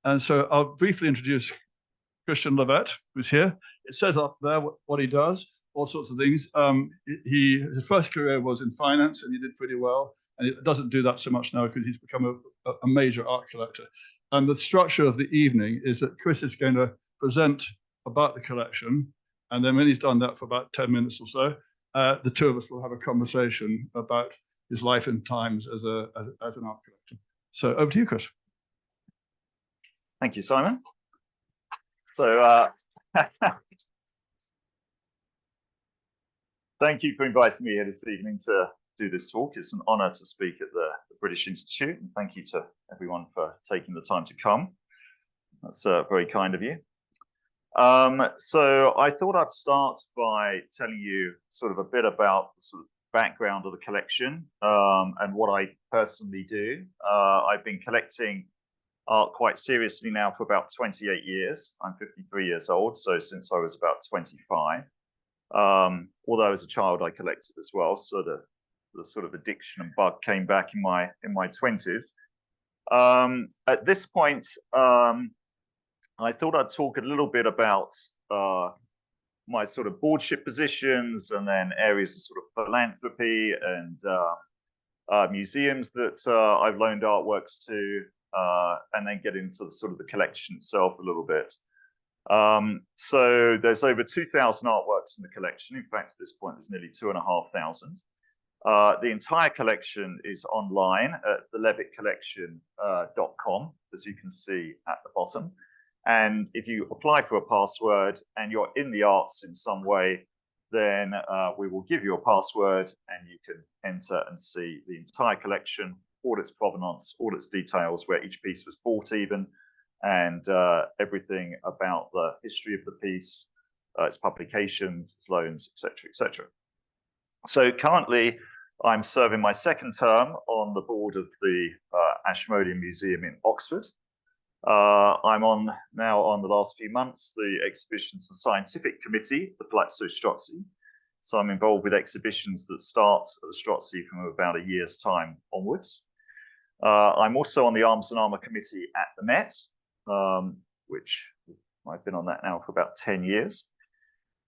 And so I'll briefly introduce Christian Levett, who's here. It says up there what he does, all sorts of things. His first career was in finance, and he did pretty well. And he doesn't do that so much now because he's become a major art collector. And the structure of the evening is that Chris is going to present about the collection. And then when he's done that for about 10 minutes or so, the two of us will have a conversation about his life and times as an art collector. So over to you, Chris. Thank you, Simon. So thank you for inviting me here this evening to do this talk. It's an honor to speak at the British Institute, and thank you to everyone for taking the time to come. That's very kind of you. So I thought I'd start by telling you sort of a bit about the sort of background of the collection and what I personally do. I've been collecting art quite seriously now for about 28 years. I'm 53 years old, so since I was about 25. Although as a child I collected as well, so the sort of addiction and bug came back in my 20s. At this point, I thought I'd talk a little bit about my sort of boardship positions and then areas of sort of philanthropy and museums that I've loaned artworks to, and then get into sort of the collection itself a little bit. So there's over 2,000 artworks in the collection. In fact, at this point, there's nearly 2,500. The entire collection is online at the levettcollection.com, as you can see at the bottom. And if you apply for a password and you're in the arts in some way, then we will give you a password and you can enter and see the entire collection, all its provenance, all its details, where each piece was bought even, and everything about the history of the piece, its publications, its loans, etc., etc. So currently, I'm serving my second term on the board of the Ashmolean Museum in Oxford. I'm now on the last few months, the Exhibitions and Scientific Committee, the Palazzo Strozzi. So I'm involved with exhibitions that start at the Strozzi from about a year's time onwards. I'm also on the Arms and Armour Committee at the Met, which I've been on that now for about 10 years.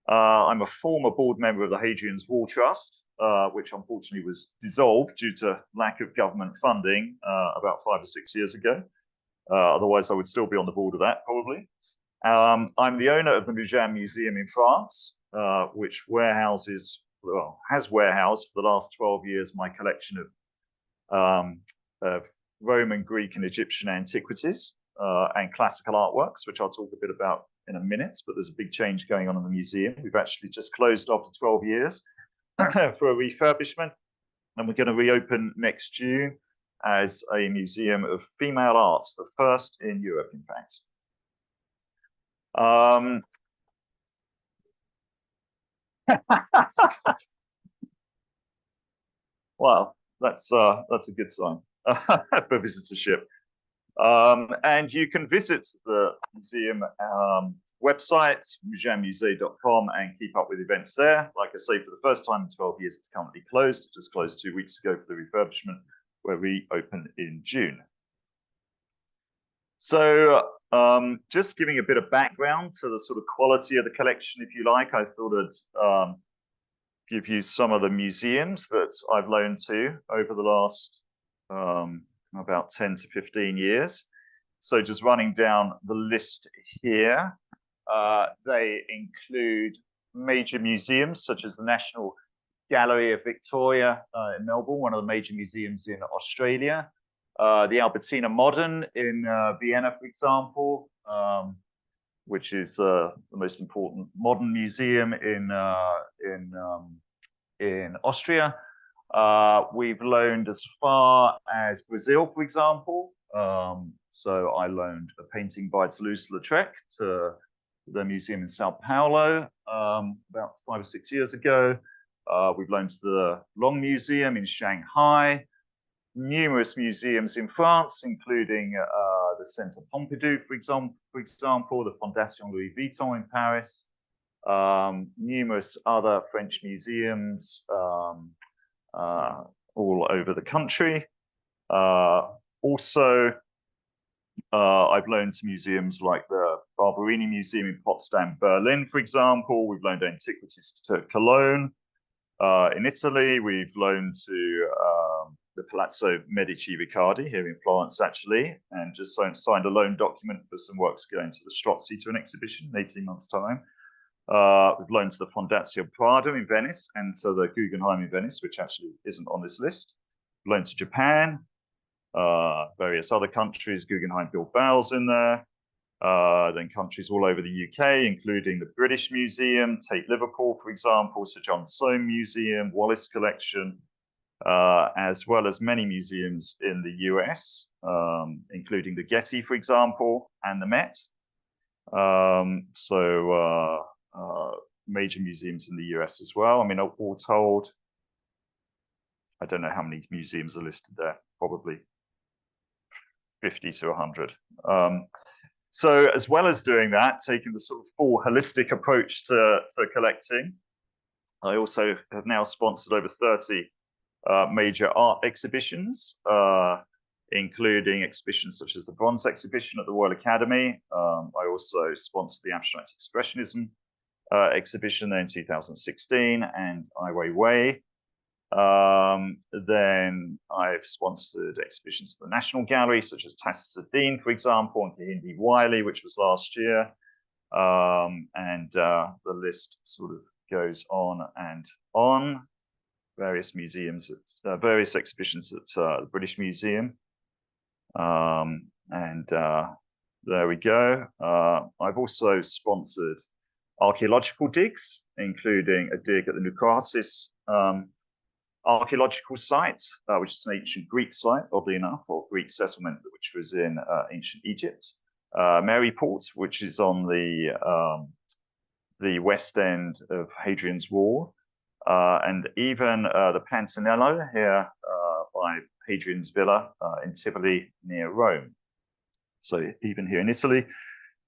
I'm a former board member of the Hadrian's Wall Trust, which unfortunately was dissolved due to lack of government funding about 5 or 6 years ago. Otherwise, I would still be on the board of that, probably. I'm the owner of the Museum in France, which has warehoused for the last 12 years my collection of Roman, Greek, and Egyptian antiquities and classical artworks, which I'll talk a bit about in a minute, but there's a big change going on in the museum. We've actually just closed after 12 years for a refurbishment, and we're going to reopen next June as a museum of female arts, the first in Europe, in fact. Well, that's a good sign for visitorship. And you can visit the museum website, museummusee.com, and keep up with events there. Like I say, for the first time in 12 years, it's currently closed. It just closed 2 weeks ago for the refurbishment, where we open in June. So just giving a bit of background to the sort of quality of the collection, if you like, I thought I'd give you some of the museums that I've loaned to over the last about 10 to 15 years. So just running down the list here, they include major museums such as the National Gallery of Victoria in Melbourne, one of the major museums in Australia. The Albertina Modern in Vienna, for example, which is the most important modern museum in Austria. We've loaned as far as Brazil, for example. So I loaned a painting by Toulouse-Lautrec to the museum in Sao Paulo about 5 or 6 years ago. We've loaned to the Long Museum in Shanghai, numerous museums in France, including the Centre Pompidou, for example, the Fondation Louis Vuitton in Paris, numerous other French museums all over the country. Also, I've loaned to museums like the Barberini Museum in Potsdam, Berlin, for example. We've loaned Antiquities to Cologne. In Italy, we've loaned to the Palazzo Medici Riccardi here in Florence, actually, and just signed a loan document for some works going to the Strozzi to an exhibition in 18 months' time. We've loaned to the Fondazione Prado in Venice and to the Guggenheim in Venice, which actually isn't on this list. We've loaned to Japan, various other countries, Guggenheim Bilbao's in there. Then countries all over the UK, including the British Museum, Tate Liverpool, for example, Sir John Soane Museum, Wallace Collection, as well as many museums in the US, including the Getty, for example, and the Met. Major museums in the US as well. I mean, all told, I don't know how many museums are listed there, probably 50 to 100. So as well as doing that, taking the sort of full holistic approach to collecting, I also have now sponsored over 30 major art exhibitions, including exhibitions such as the Bronze Exhibition at the Royal Academy. I also sponsored the Abstract Expressionism exhibition there in 2016 and Ai Weiwei. Then I've sponsored exhibitions at the National Gallery, such as Tacitus Dean, for example, and Kehinde Wiley, which was last year. The list sort of goes on and on. Various museums, various exhibitions at the British Museum. There we go. I've also sponsored archaeological digs, including a dig at the Nukratis archaeological site, which is an ancient Greek site, oddly enough, or Greek settlement, which was in ancient Egypt. Maryport, which is on the west end of Hadrian's Wall, and even the Pantanello here by Hadrian's Villa in Tivoli near Rome. So even here in Italy.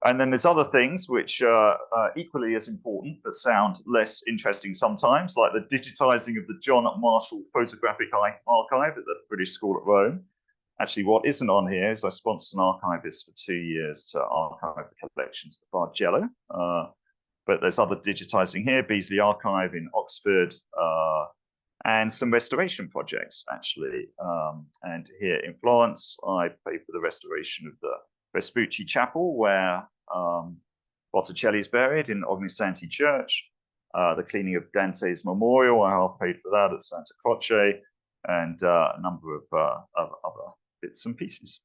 And then there's other things which are equally as important but sound less interesting sometimes, like the digitizing of the John Marshall Photographic Archive at the British School at Rome. Actually, what isn't on here is I sponsored an archivist for 2 years to archive the collections of Bargello. But there's other digitizing here, Beasley Archive in Oxford, and some restoration projects, actually. And here in Florence, I paid for the restoration of the Vespucci Chapel, where Botticelli is buried in Ognissanti Church. The cleaning of Dante's memorial, I half paid for that at Santa Croce, and a number of other bits and pieces.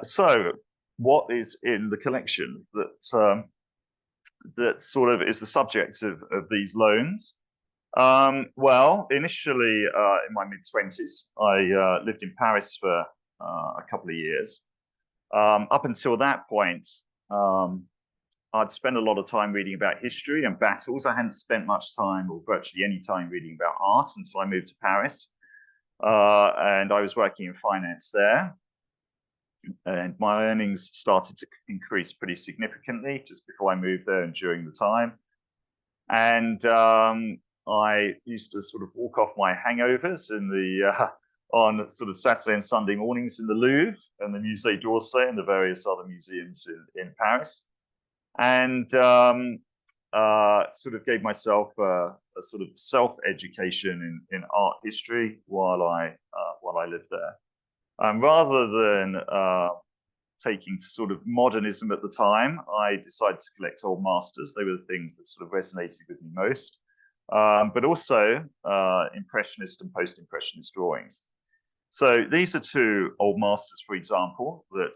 So what is in the collection that sort of is the subject of these loans? Well, initially in my mid-20s, I lived in Paris for a couple of years. Up until that point, I'd spent a lot of time reading about history and battles. I hadn't spent much time or virtually any time reading about art until I moved to Paris. And I was working in finance there. And my earnings started to increase pretty significantly just before I moved there and during the time. And I used to sort of walk off my hangovers in the on sort of Saturday and Sunday mornings in the Louvre and the Musée d'Orsay and the various other museums in Paris, and sort of gave myself a sort of self-education in art history while I lived there. Rather than taking to sort of modernism at the time, I decided to collect old masters. They were the things that sort of resonated with me most, but also impressionist and post-impressionist drawings. So these are two old masters, for example, that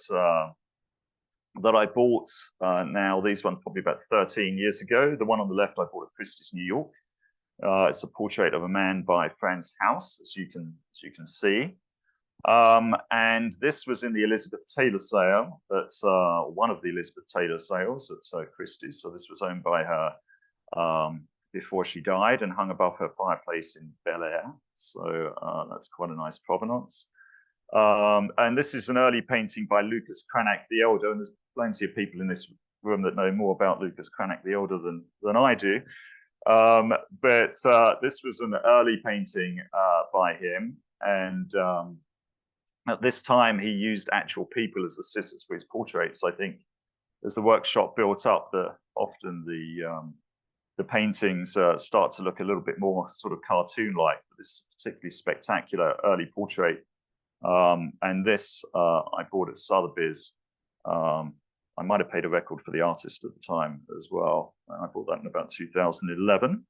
I bought now. These ones probably about 13 years ago. The one on the left I bought at Christie's, New York. It's a portrait of a man by Franz Haus, as you can see. And this was in the Elizabeth Taylor sale, that's one of the Elizabeth Taylor sales at Christie's. So this was owned by her before she died and hung above her fireplace in Bel Air. So that's quite a nice provenance. And this is an early painting by Lucas Cranach the Elder, and there's plenty of people in this room that know more about Lucas Cranach the Elder than I do. But this was an early painting by him, and At this time, he used actual people as assistants for his portraits. I think as the workshop built up, often the paintings start to look a little bit more sort of cartoon-like. This particularly spectacular early portrait, and this I bought at Sotheby's. I might have paid a record for the artist at the time as well. I bought that in about 2011.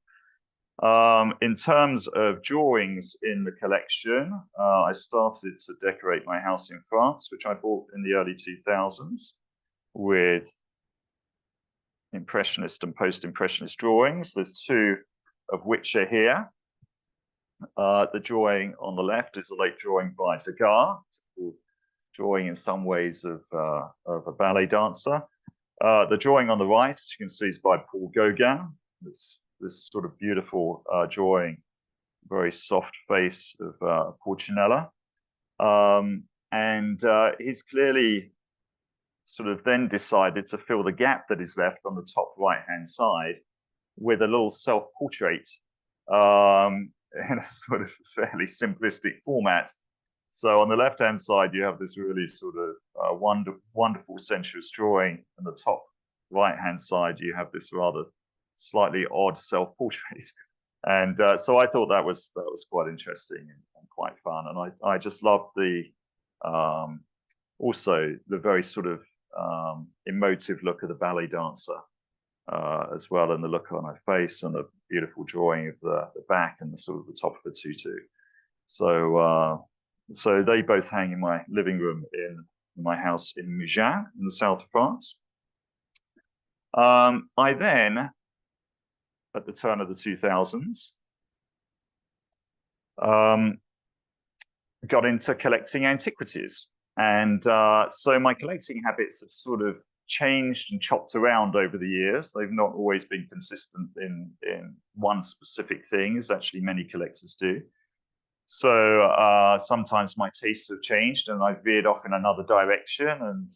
In terms of drawings in the collection, I started to decorate my house in France, which I bought in the early 2000s, with Impressionist and post-Impressionist drawings. There's two of which are here. The drawing on the left is a late drawing by Degas, drawing in some ways of a ballet dancer. The drawing on the right, as you can see, is by Paul Gauguin. It's this sort of beautiful drawing, very soft face of Pulcinella. And he's clearly sort of then decided to fill the gap that is left on the top right-hand side with a little self-portrait in a sort of fairly simplistic format. So on the left-hand side, you have this really sort of wonderful sensuous drawing. On the top right-hand side, you have this rather slightly odd self-portrait. And so I thought that was quite interesting and quite fun. And I just loved the also the very sort of emotive look of the ballet dancer as well, and the look on her face, and the beautiful drawing of the back and the sort of the top of the tutu. So they both hang in my living room in my house in Mougins in the south of France. I then, at the turn of the 2000s, got into collecting antiquities. And so my collecting habits have sort of changed and chopped around over the years. They've not always been consistent in one specific thing, as actually many collectors do. So sometimes my tastes have changed and I've veered off in another direction. And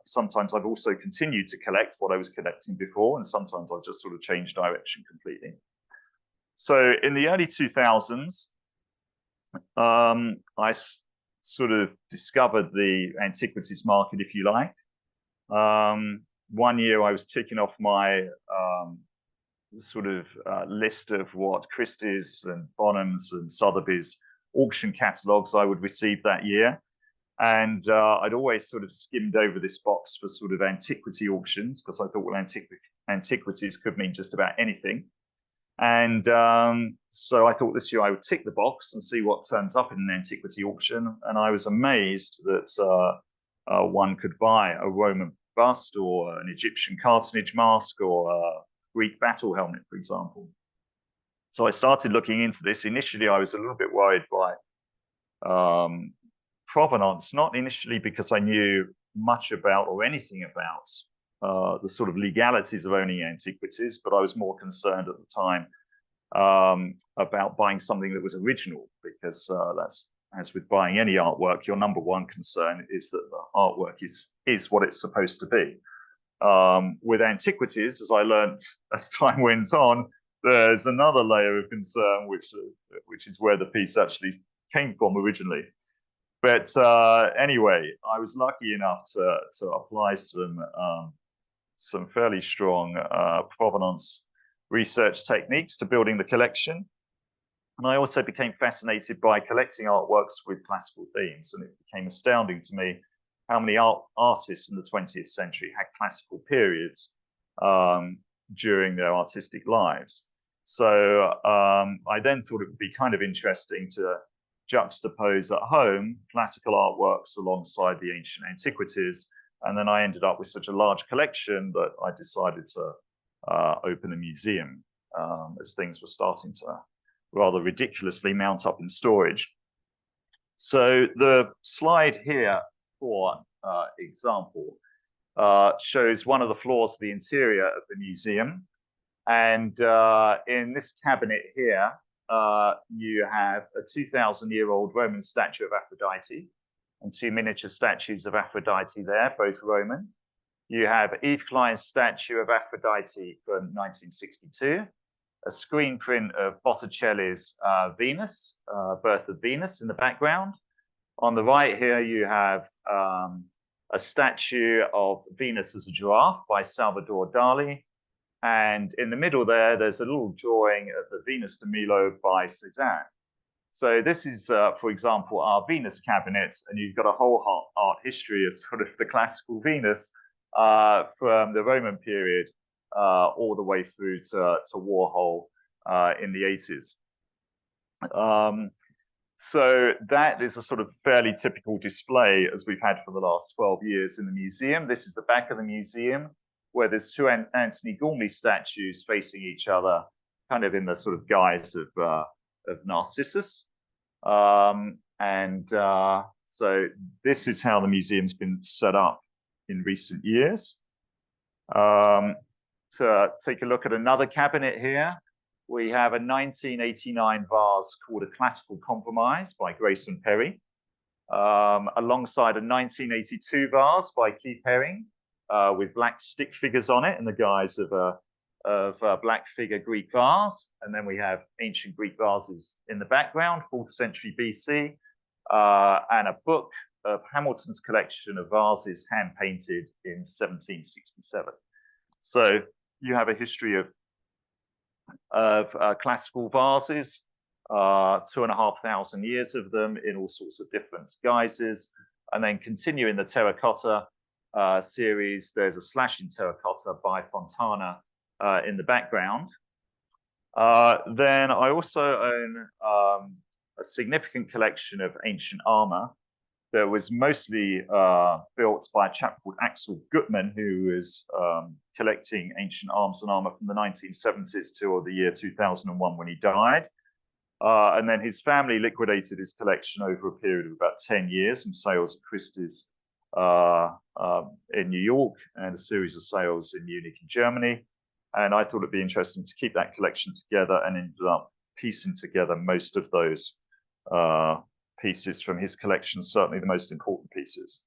sometimes I've also continued to collect what I was collecting before. And sometimes I've just sort of changed direction completely. So in the early 2000s, I sort of discovered the antiquities market, if you like. One year I was ticking off my sort of list of what Christie's and Bonhams and Sotheby's auction catalogs I would receive that year. And I'd always sort of skimmed over this box for sort of antiquity auctions, because I thought, well, antiquities could mean just about anything. And so I thought this year I would tick the box and see what turns up in an antiquity auction. And I was amazed that one could buy a Roman bust or an Egyptian cartonnage mask or a Greek battle helmet, for example. So I started looking into this. Initially, I was a little bit worried by provenance, not initially because I knew much about or anything about the sort of legalities of owning antiquities, but I was more concerned at the time about buying something that was original, because that's, as with buying any artwork, your number one concern is that the artwork is what it's supposed to be. With antiquities, as I learned as time went on, there's another layer of concern, which is where the piece actually came from originally. But anyway, I was lucky enough to apply some fairly strong provenance research techniques to building the collection. And I also became fascinated by collecting artworks with classical themes. And it became astounding to me how many artists in the 20th century had classical periods during their artistic lives. So I then thought it would be kind of interesting to juxtapose at home classical artworks alongside the ancient antiquities. And then I ended up with such a large collection that I decided to open a museum as things were starting to rather ridiculously mount up in storage. So the slide here, for example, shows one of the floors of the interior of the museum. And in this cabinet here, you have a 2,000-year-old Roman statue of Aphrodite and two miniature statues of Aphrodite there, both Roman. You have Yves Klein's statue of Aphrodite from 1962, a screen print of Botticelli's Venus, Birth of Venus in the background, On the right here, you have a statue of Venus as a giraffe by Salvador Dali. And in the middle there, there's a little drawing of the Venus de Milo by Cézanne. So this is, for example, our Venus cabinet, and you've got a whole art history of sort of the classical Venus from the Roman period all the way through to Warhol in the 80s. So that is a sort of fairly typical display as we've had for the last 12 years in the museum. This is the back of the museum where there's two Antony Gormley statues facing each other, kind of in the sort of guise of Narcissus. So this is how the museum's been set up in recent years. To take a look at another cabinet here, we have a 1989 vase called A Classical Compromise by Grayson Perry, alongside a 1982 vase by Keith Haring with black stick figures on it in the guise of a black figure Greek vase. And then we have ancient Greek vases in the background, 4th century BC, and a book of Hamilton's collection of vases hand painted in 1767. So you have a history of classical vases, 2,500 years of them in all sorts of different guises. And then continue in the terracotta series, there's a slash in terracotta by Fontana in the background. Then I also own a significant collection of ancient armor that was mostly built by a chap called Axel Gutmann, who was collecting ancient arms and armor from the 1970s till the year 2001 when he died. And then his family liquidated his collection over a period of about 10 years in sales at Christie's in New York and a series of sales in Munich in Germany. And I thought it'd be interesting to keep that collection together, and ended up piecing together most of those pieces from his collection, certainly the most important pieces.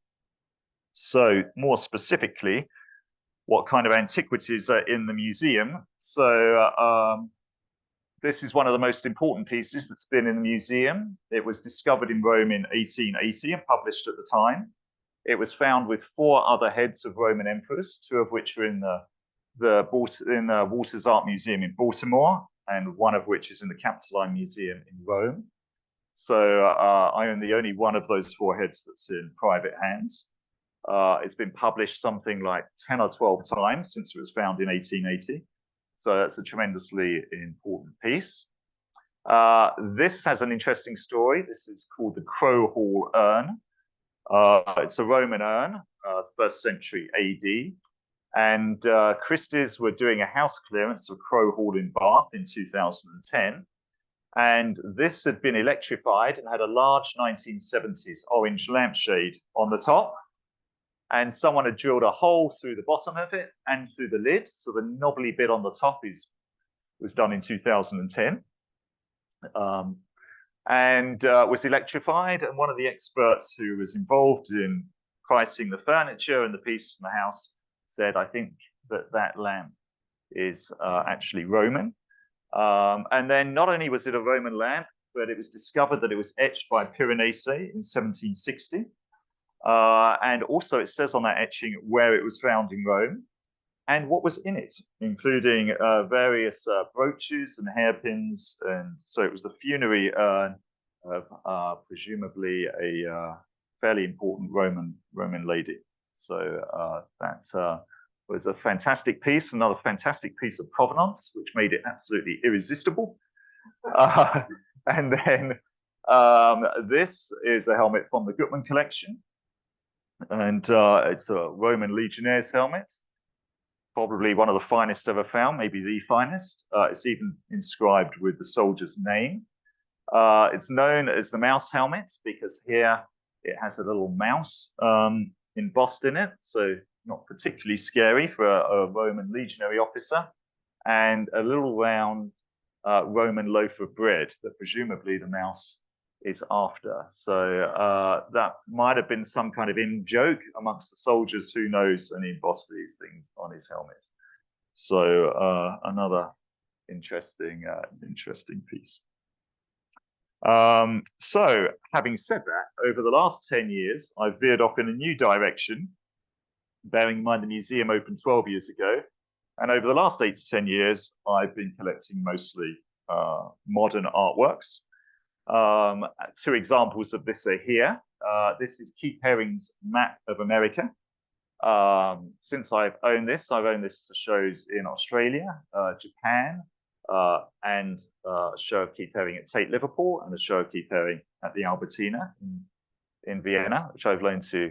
So more specifically, what kind of antiquities are in the museum? So this is one of the most important pieces that's been in the museum. It was discovered in Rome in 1880 and published at the time. It was found with 4 other heads of Roman emperors, 2 of which are in the Walters Art Museum in Baltimore, and 1 of which is in the Capitoline Museum in Rome. So I own the only one of those 4 heads that's in private hands. It's been published something like 10 or 12 times since it was found in 1880. So that's a tremendously important piece. This has an interesting story. This is called the Crow Hall urn. It's a Roman urn, 1st century AD. And Christie's were doing a house clearance of Crow Hall in Bath in 2010. And this had been electrified and had a large 1970s orange lampshade on the top. And someone had drilled a hole through the bottom of it and through the lid. So the knobbly bit on the top was done in 2010. Was electrified. And one of the experts who was involved in pricing the furniture and the pieces in the house said, I think that lamp is actually Roman. And then not only was it a Roman lamp, but it was discovered that it was etched by Piranesi in 1760. And also it says on that etching where it was found in Rome and what was in it, including various brooches and hairpins. And so it was the funerary urn of presumably a fairly important Roman lady. So that was a fantastic piece, another fantastic piece of provenance, which made it absolutely irresistible. And then this is a helmet from the Gutmann collection. And it's a Roman Legionnaire's helmet, probably one of the finest ever found, maybe the finest. It's even inscribed with the soldier's name. It's known as the mouse helmet because here it has a little mouse embossed in it, so not particularly scary for a Roman legionary officer, and a little round Roman loaf of bread that presumably the mouse is after. So that might have been some kind of in-joke amongst the soldiers, who knows, and he embossed these things on his helmet. So another interesting piece. So having said that, over the last 10 years, I've veered off in a new direction, bearing in mind the museum opened 12 years ago. And over the last 8 to 10 years, I've been collecting mostly modern artworks. Two examples of this are here. This is Keith Haring's map of America. Since I've owned this to shows in Australia, Japan, and a show of Keith Haring at Tate Liverpool, and a show of Keith Haring at the Albertina in Vienna, which I've loaned to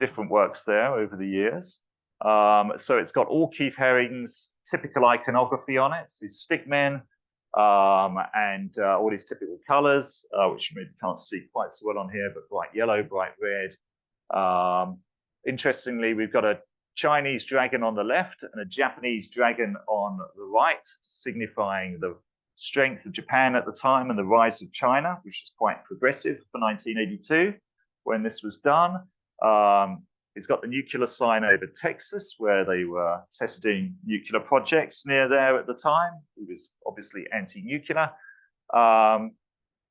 different works there over the years. So it's got all Keith Haring's typical iconography on it. So stickmen, and all these typical colors, which you maybe can't see quite so well on here, but bright yellow, bright red. Interestingly, we've got a Chinese dragon on the left and a Japanese dragon on the right, signifying the strength of Japan at the time and the rise of China, which is quite progressive for 1982 when this was done. It's got the nuclear sign over Texas, where they were testing nuclear projects near there at the time. It was obviously anti-nuclear.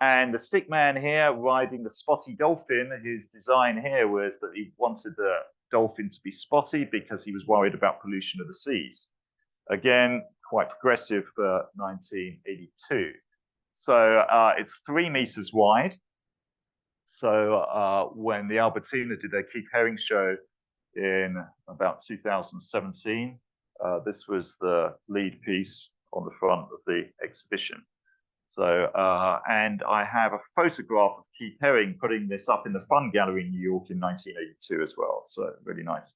And the stickman here riding the spotty dolphin, his design here was that he wanted the dolphin to be spotty because he was worried about pollution of the seas. Again, quite progressive for 1982. So it's 3 meters wide. So when the Albertina did their Keith Haring show in about 2017, this was the lead piece on the front of the exhibition. So, and I have a photograph of Keith Haring putting this up in the Fun Gallery in New York in 1982 as well. So really nice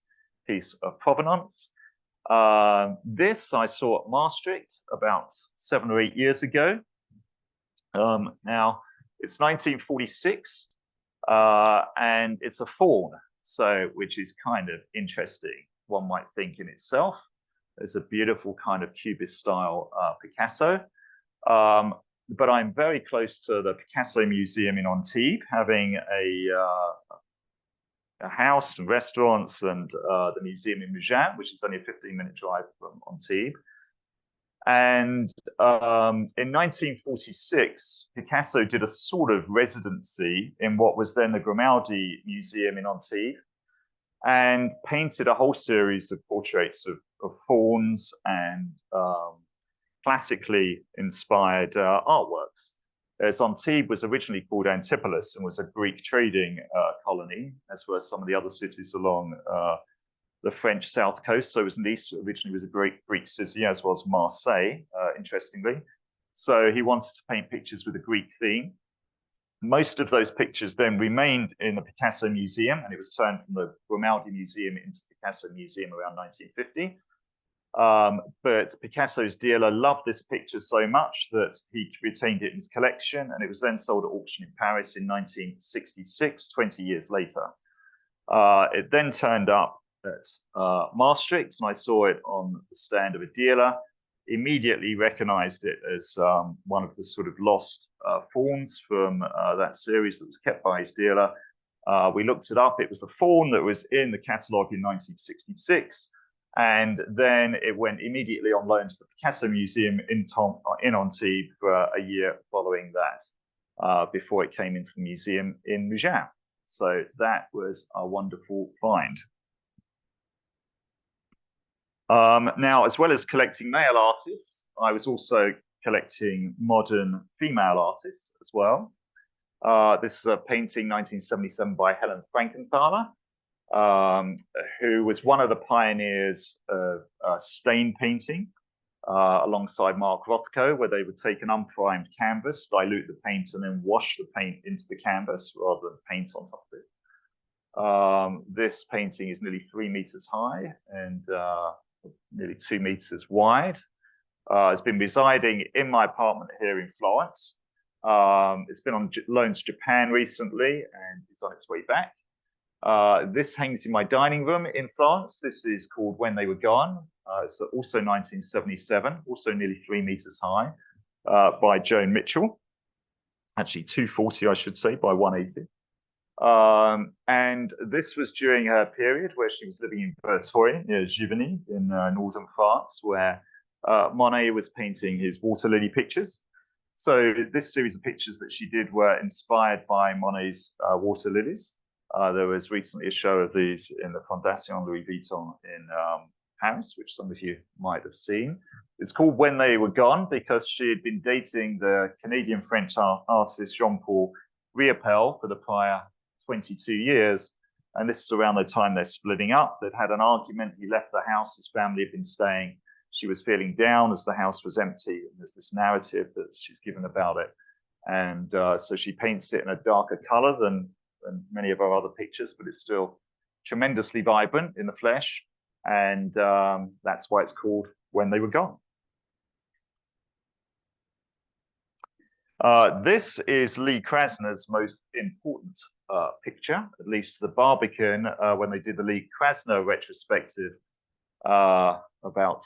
piece of provenance. This I saw at Maastricht about 7 or 8 years ago. Now, it's 1946, and it's a faun, so which is kind of interesting, one might think in itself. There's a beautiful kind of Cubist style Picasso. But I'm very close to the Picasso Museum in Antibes, having a house and restaurants, and the museum in Mougins, which is only a 15-minute drive from Antibes. And in 1946, Picasso did a sort of residency in what was then the Grimaldi Museum in Antibes, and painted a whole series of portraits of fauns and classically inspired artworks. As Antibes was originally called Antipolis and was a Greek trading colony, as were some of the other cities along the French south coast. So Nice originally was a great Greek city, as was Marseille, interestingly. So he wanted to paint pictures with a Greek theme. Most of those pictures then remained in the Picasso Museum, and it was turned from the Grimaldi Museum into the Picasso Museum around 1950. But Picasso's dealer loved this picture so much that he retained it in his collection, and it was then sold at auction in Paris in 1966, 20 years later. It then turned up at Maastricht, and I saw it on the stand of a dealer, immediately recognized it as one of the sort of lost fauns from that series that was kept by his dealer. We looked it up. It was the faun that was in the catalogue in 1966. And then it went immediately on loan to the Picasso Museum in Antibes for a year following that, before it came into the museum in Mougins. So that was a wonderful find. Now, as well as collecting male artists, I was also collecting modern female artists as well. This is a painting 1977 by Helen Frankenthaler, who was one of the pioneers of stain painting, alongside Mark Rothko, where they would take an unprimed canvas, dilute the paint, and then wash the paint into the canvas rather than paint on top of it. This painting is nearly 3 meters high and nearly 2 meters wide. It's been residing in my apartment here in Florence. It's been on loan to Japan recently, and it's on its way back. This hangs in my dining room in Florence. This is called When They Were Gone. It's also 1977, also nearly 3 meters high, by Joan Mitchell. Actually 240, I should say, by 180. And this was during her period where she was living in Verteuil, near Giverny, in northern France, where Monet was painting his water lily pictures. So this series of pictures that she did were inspired by Monet's water lilies. There was recently a show of these in the Fondation Louis Vuitton in Paris, which some of you might have seen. It's called When They Were Gone because she had been dating the Canadian-French artist Jean-Paul Riopel for the prior 22 years. And this is around the time they're splitting up. They'd had an argument. He left the house his family had been staying. She was feeling down as the house was empty. And there's this narrative that she's given about it. And so she paints it in a darker color than many of our other pictures, but it's still tremendously vibrant in the flesh. And that's why it's called When They Were Gone. This is Lee Krasner's most important picture, at least the Barbican, when they did the Lee Krasner retrospective about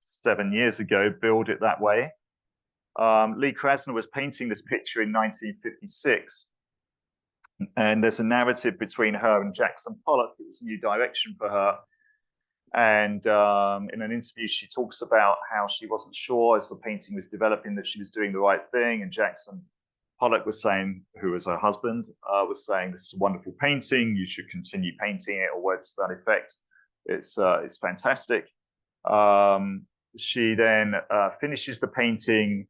7 years ago, billed it that way. Lee Krasner was painting this picture in 1956. And there's a narrative between her and Jackson Pollock. It was a new direction for her. And in an interview, she talks about how she wasn't sure as the painting was developing that she was doing the right thing. And Jackson Pollock was saying, who was her husband, was saying, this is a wonderful painting. You should continue painting it, or words to that effect. It's fantastic. She then finishes the painting,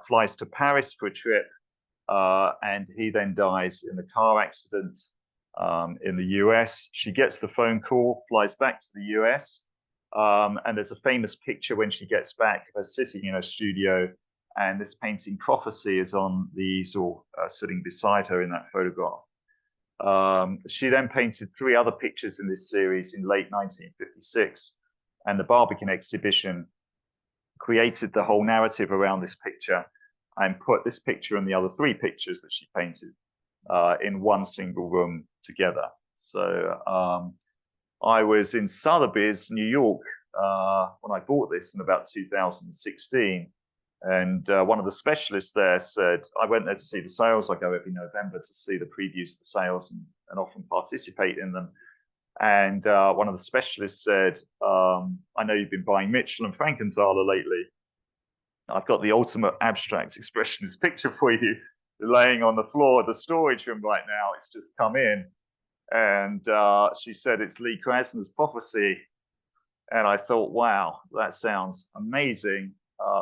flies to Paris for a trip, and he then dies in a car accident in the US. She gets the phone call, flies back to the US, and there's a famous picture when she gets back of her sitting in her studio, and this painting Prophecy is on the easel sitting beside her in that photograph. She then painted 3 other pictures in this series in late 1956, and the Barbican exhibition created the whole narrative around this picture and put this picture and the other 3 pictures that she painted in one single room together. So I was in Sotheby's, New York, when I bought this in about 2016. And one of the specialists there said, I went there to see the sales. I go every November to see the previews of the sales and often participate in them. And one of the specialists said, I know you've been buying Mitchell and Frankenthaler lately. I've got the ultimate abstract expressionist picture for you laying on the floor of the storage room right now. It's just come in. And she said, it's Lee Krasner's Prophecy. And I thought, wow, that sounds amazing.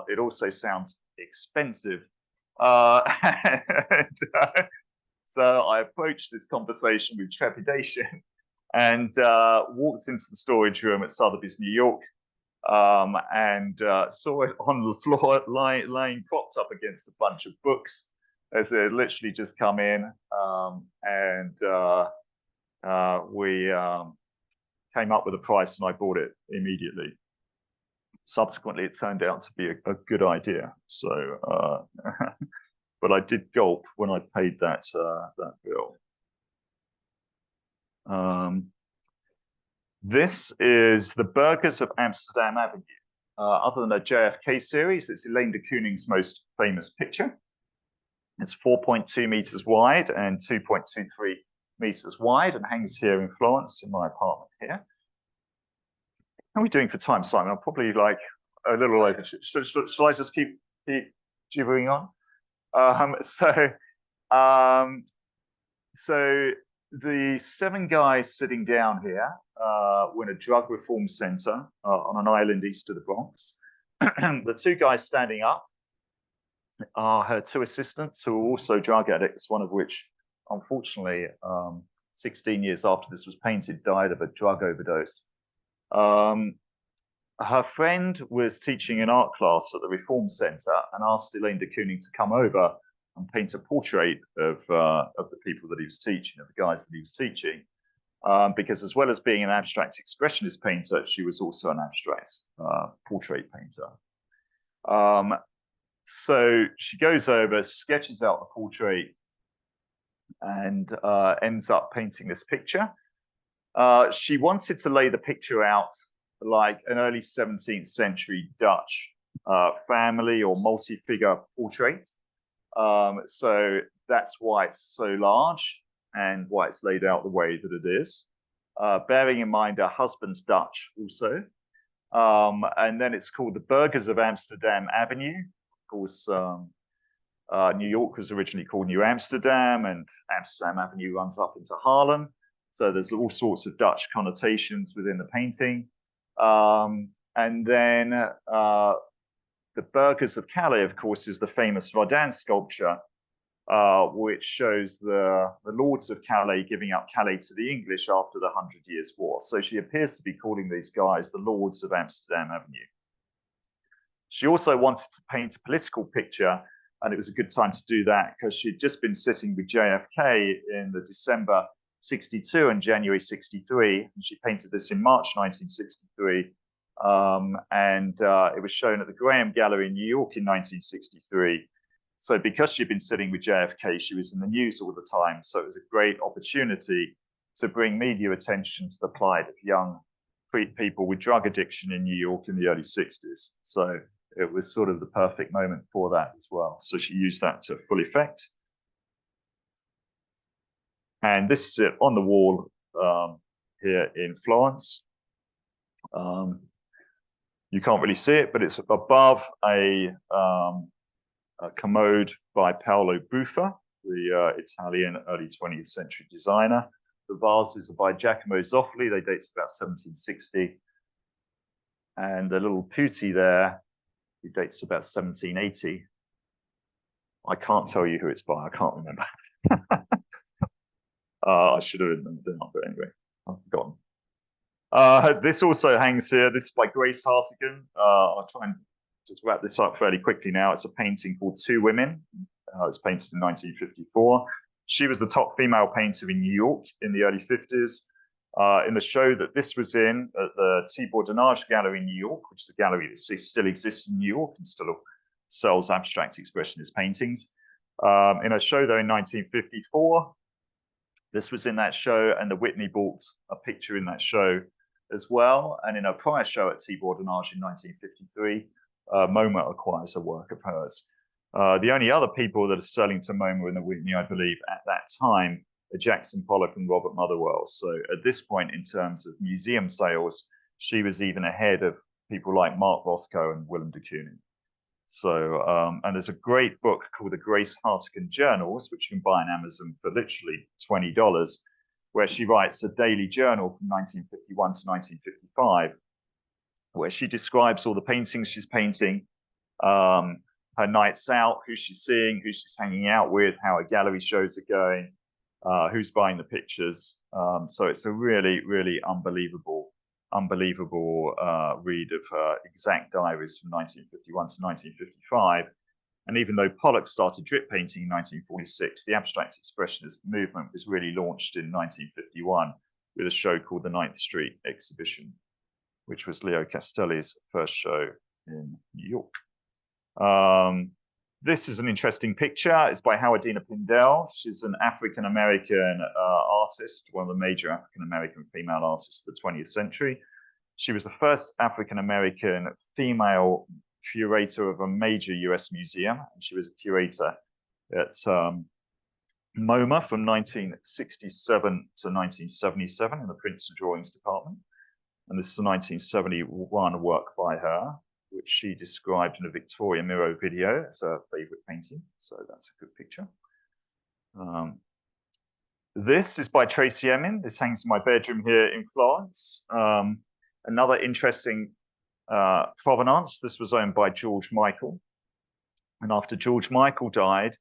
It also sounds expensive. So I approached this conversation with trepidation and walked into the storage room at Sotheby's, New York, and saw it on the floor, lying propped up against a bunch of books as it had literally just come in. We came up with a price and I bought it immediately. Subsequently, it turned out to be a good idea. So, but I did gulp when I paid that bill. This is the Burgers of Amsterdam Avenue. Other than a JFK series, it's Elaine de Kooning's most famous picture. It's 4.2 meters wide and 2.23 meters wide and hangs here in Florence in my apartment here. How are we doing for time, Simon? I'm probably like a little over. Shall I just keep gibbering on? So the 7 guys sitting down here were in a drug reform center on an island east of the Bronx. The 2 guys standing up are her 2 assistants who are also drug addicts, one of which, unfortunately, 16 years after this was painted, died of a drug overdose. Her friend was teaching an art class at the Reform Center and asked Elaine de Kooning to come over and paint a portrait of the people that he was teaching, of the guys that he was teaching, because as well as being an abstract expressionist painter, she was also an abstract portrait painter. So she goes over, sketches out the portrait, and ends up painting this picture. She wanted to lay the picture out like an early 17th century Dutch family or multi-figure portrait. So that's why it's so large and why it's laid out the way that it is. Bearing in mind her husband's Dutch also. And then it's called the Burgers of Amsterdam Avenue. course, New York was originally called New Amsterdam, and Amsterdam Avenue runs up into Harlem. So there's all sorts of Dutch connotations within the painting. And then the Burghers of Calais, of course, is the famous Rodin sculpture, which shows the lords of Calais giving up Calais to the English after the 100 Years' War. So she appears to be calling these guys the lords of Amsterdam Avenue. She also wanted to paint a political picture, and it was a good time to do that because she'd just been sitting with JFK in the December 62 and January 63, and she painted this in March 1963. It was shown at the Graham Gallery in New York in 1963. So because she'd been sitting with JFK, she was in the news all the time. So it was a great opportunity to bring media attention to the plight of young people with drug addiction in New York in the early 60s. So it was sort of the perfect moment for that as well. So she used that to full effect. And this is it on the wall here in Florence. You can't really see it, but it's above a commode by Paolo Buffa, the Italian early 20th century designer. The vases are by Giacomo Zoffoli. They date to about 1760. And the little putti there, it dates to about 1780. I can't tell you who it's by. I can't remember. I should have remembered it, but anyway, I've forgotten. This also hangs here. This is by Grace Hartigan. I'll try and just wrap this up fairly quickly now. It's a painting called Two Women. It's painted in 1954. She was the top female painter in New York in the early 50s. In the show that this was in at the Tibor Denage Gallery in New York, which is a gallery that still exists in New York and still sells abstract expressionist paintings. In a show though in 1954, this was in that show, and the Whitney bought a picture in that show as well. And in a prior show at Tibor Denage in 1953, MoMA acquires a work of hers. The only other people that are selling to MoMA in the Whitney, I believe, at that time are Jackson Pollock and Robert Motherwell. So at this point, in terms of museum sales, she was even ahead of people like Mark Rothko and Willem de Kooning. So, and there's a great book called the Grace Hartigan Journals, which you can buy on Amazon for literally $20, where she writes a daily journal from 1951 to 1955, where she describes all the paintings she's painting, her nights out, who she's seeing, who she's hanging out with, how her gallery shows are going, who's buying the pictures. So it's a really, really unbelievable read of her exact diaries from 1951 to 1955. And even though Pollock started drip painting in 1946, the abstract expressionist movement was really launched in 1951 with a show called the 9th Street Exhibition, which was Leo Castelli's first show in New York. This is an interesting picture. It's by Howardina Pindell. She's an African-American artist, one of the major African-American female artists of the 20th century. She was the first African-American female curator of a major US museum, and she was a curator at MoMA from 1967 to 1977 in the prints and drawings department. And this is a 1971 work by her, which she described in a Victoria Miro video as her favorite painting. So that's a good picture. This is by Tracy Emin. This hangs in my bedroom here in Florence. Another interesting provenance. This was owned by George Michael. And after George Michael died,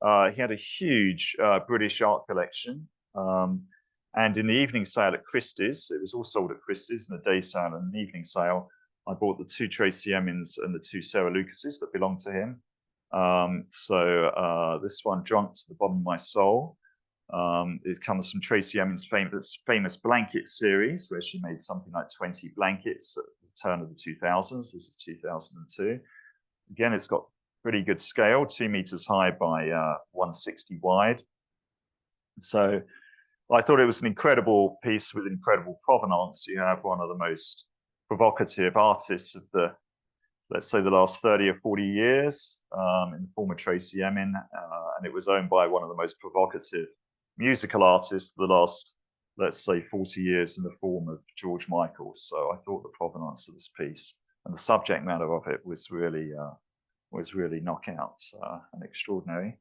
he had a huge British art collection. And in the evening sale at Christie's, it was all sold at Christie's, in a day sale and an evening sale, I bought the 2 Tracy Emins and the 2 Sarah Lucases that belonged to him. This one, Drunk to the Bottom of My Soul. It comes from Tracy Emin's famous blanket series, where she made something like 20 blankets at the turn of the 2000s. This is 2002. Again, it's got pretty good scale, 2 meters high by 160 wide. So I thought it was an incredible piece with incredible provenance. You have one of the most provocative artists of the, let's say, the last 30 or 40 years, in the form of Tracy Emin, and it was owned by one of the most provocative musical artists of the last, let's say, 40 years in the form of George Michael. So I thought the provenance of this piece and the subject matter of it was really was really knockout and extraordinary.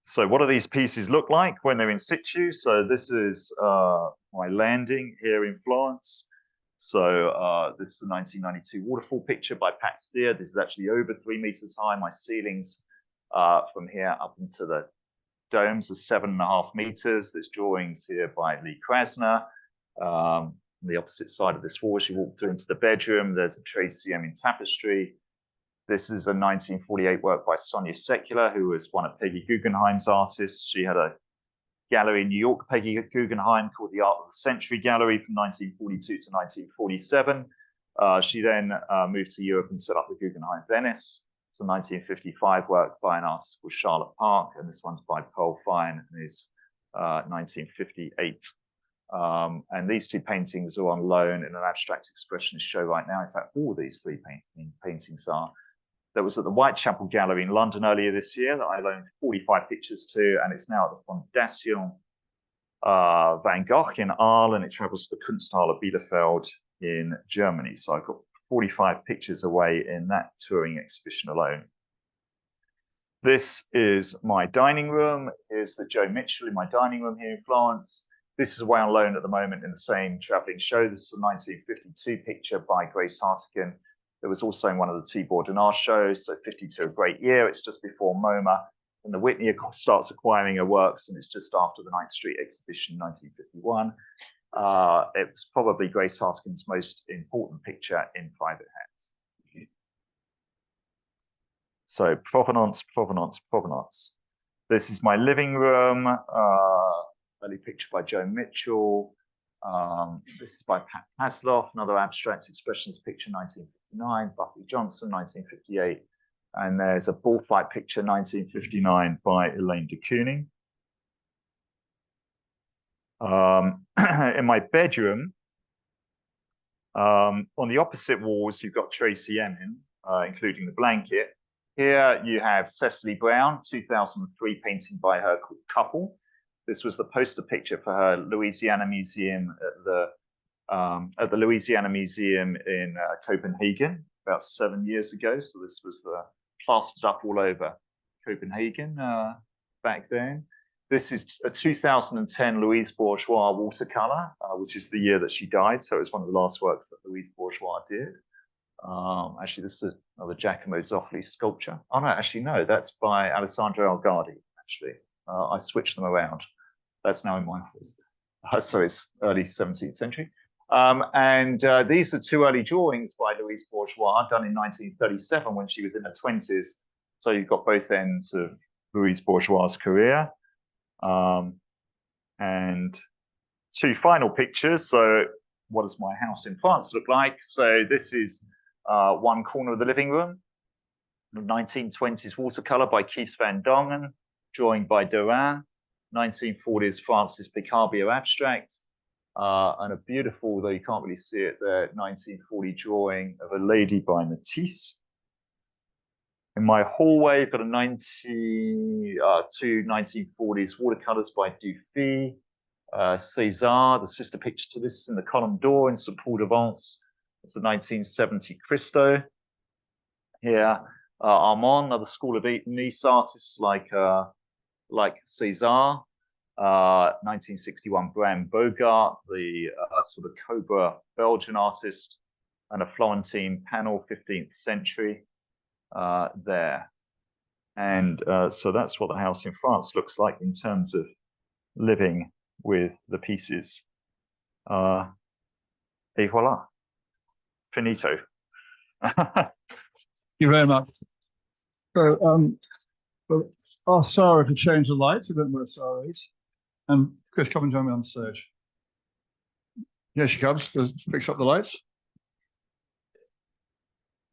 So what do these pieces look like when they're in situ? So this is my landing here in Florence. So this is the 1992 waterfall picture by Pat Steer. This is actually over 3 meters high. My ceilings from here up into the domes are 7.5 meters. There's drawings here by Lee Krasner. On the opposite side of this wall, as you walk through into the bedroom, there's a Tracy Emin tapestry. This is a 1948 work by Sonia Sekula, who was one of Peggy Guggenheim's artists. She had a gallery in New York, Peggy Guggenheim, called the Art of the Century Gallery from 1942 to 1947. She then moved to Europe and set up the Guggenheim Venice. It's a 1955 work by an artist called Charlotte Park, and this one's by Pearl Fine and is 1958. And these two paintings are on loan in an abstract expressionist show right now. In fact, all these three paintings are. That was at the Whitechapel Gallery in London earlier this year that I loaned 45 pictures to, and it's now at the Fondation Van Gogh in Arles, and it travels to the Kunsthalle Bielefeld in Germany. So I've got 45 pictures away in that touring exhibition alone. This is my dining room. Here's the Joe Mitchell in my dining room here in Florence. This is away on loan at the moment in the same traveling show. This is a 1952 picture by Grace Hartigan. There was also in one of the Tibor Denard shows, so 52, a great year. It's just before MoMA, and the Whitney starts acquiring her works, and it's just after the 9th Street exhibition in 1951. It was probably Grace Hartigan's most important picture in private hands. So provenance, provenance, provenance. This is my living room, early picture by Joe Mitchell. This is by Pat Pasloff, another abstract expressionist picture, 1959, Buffy Johnson, 1958. And there's a bullfight picture, 1959, by Elaine de Kooning. In my bedroom, on the opposite walls, you've got Tracy Emin, including the blanket. Here you have Cecily Brown, 2003 painting by her called Couple. This was the poster picture for her Louisiana Museum at the Louisiana Museum in Copenhagen about 7 years ago. So this was plastered up all over Copenhagen back then. This is a 2010 Louise Bourgeois watercolor, which is the year that she died. So it was one of the last works that Louise Bourgeois did. Actually, this is another Giacomo Zoffoli sculpture. Oh, no, actually, no, that's by Alessandro Algardi, actually. I switched them around. That's now in my office. So it's early 17th century. These are two early drawings by Louise Bourgeois, done in 1937 when she was in her 20s. So you've got both ends of Louise Bourgeois' career. And two final pictures. So what does my house in France look like? So this is one corner of the living room, 1920s watercolor by Kees van Dongen, drawing by Dorin, 1940s Francis Picabia abstract, and a beautiful, though you can't really see it there, 1940 drawing of a lady by Matisse. In my hallway, I've got two 1940s watercolors by Dufy, César, the sister picture to this is in the Column d'Or in St. Paul de Vence. It's a 1970 Christo. Here, Armand, another School of Nice artists like César. 1961 Bram Bogart, the sort of Cobra Belgian artist, and a Florentine panel, 15th century there. And so that's what the house in France looks like in terms of living with the pieces. Et voilà. Finito. Thank you very much. So, we'll ask Sarah to change the lights. I don't know where Sarah is. And Chris, come and join me on stage. Here she comes, picks up the lights.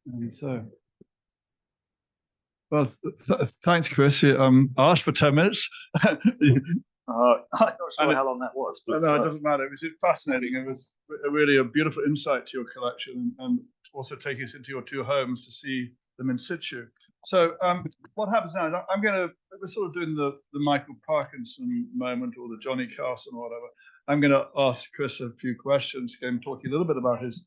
And so, well, thanks, Chris. I asked for 10 minutes. I'm not sure how long that was. But no, it doesn't matter. It was fascinating. It was really a beautiful insight to your collection, and also taking us into your two homes to see them in situ. So what happens now is we're sort of doing the Michael Parkinson moment, or the Johnny Carson or whatever. I'm going to ask Chris a few questions, talking a little bit about his.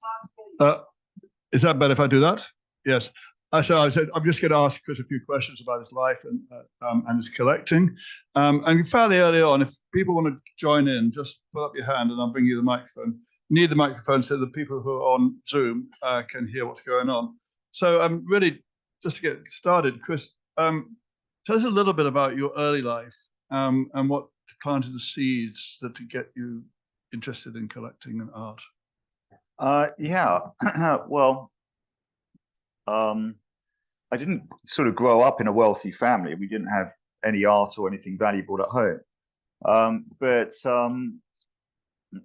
Is that better if I do that? Yes. So I said, I'm just going to ask Chris a few questions about his life and his collecting. And fairly early on, if people want to join in, just put up your hand and I'll bring you the microphone. You need the microphone so the people who are on Zoom can hear what's going on. So really, just to get started, Chris, tell us a little bit about your early life and what planted the seeds that to get you interested in collecting and art. Yeah, well, I didn't sort of grow up in a wealthy family. We didn't have any art or anything valuable at home. But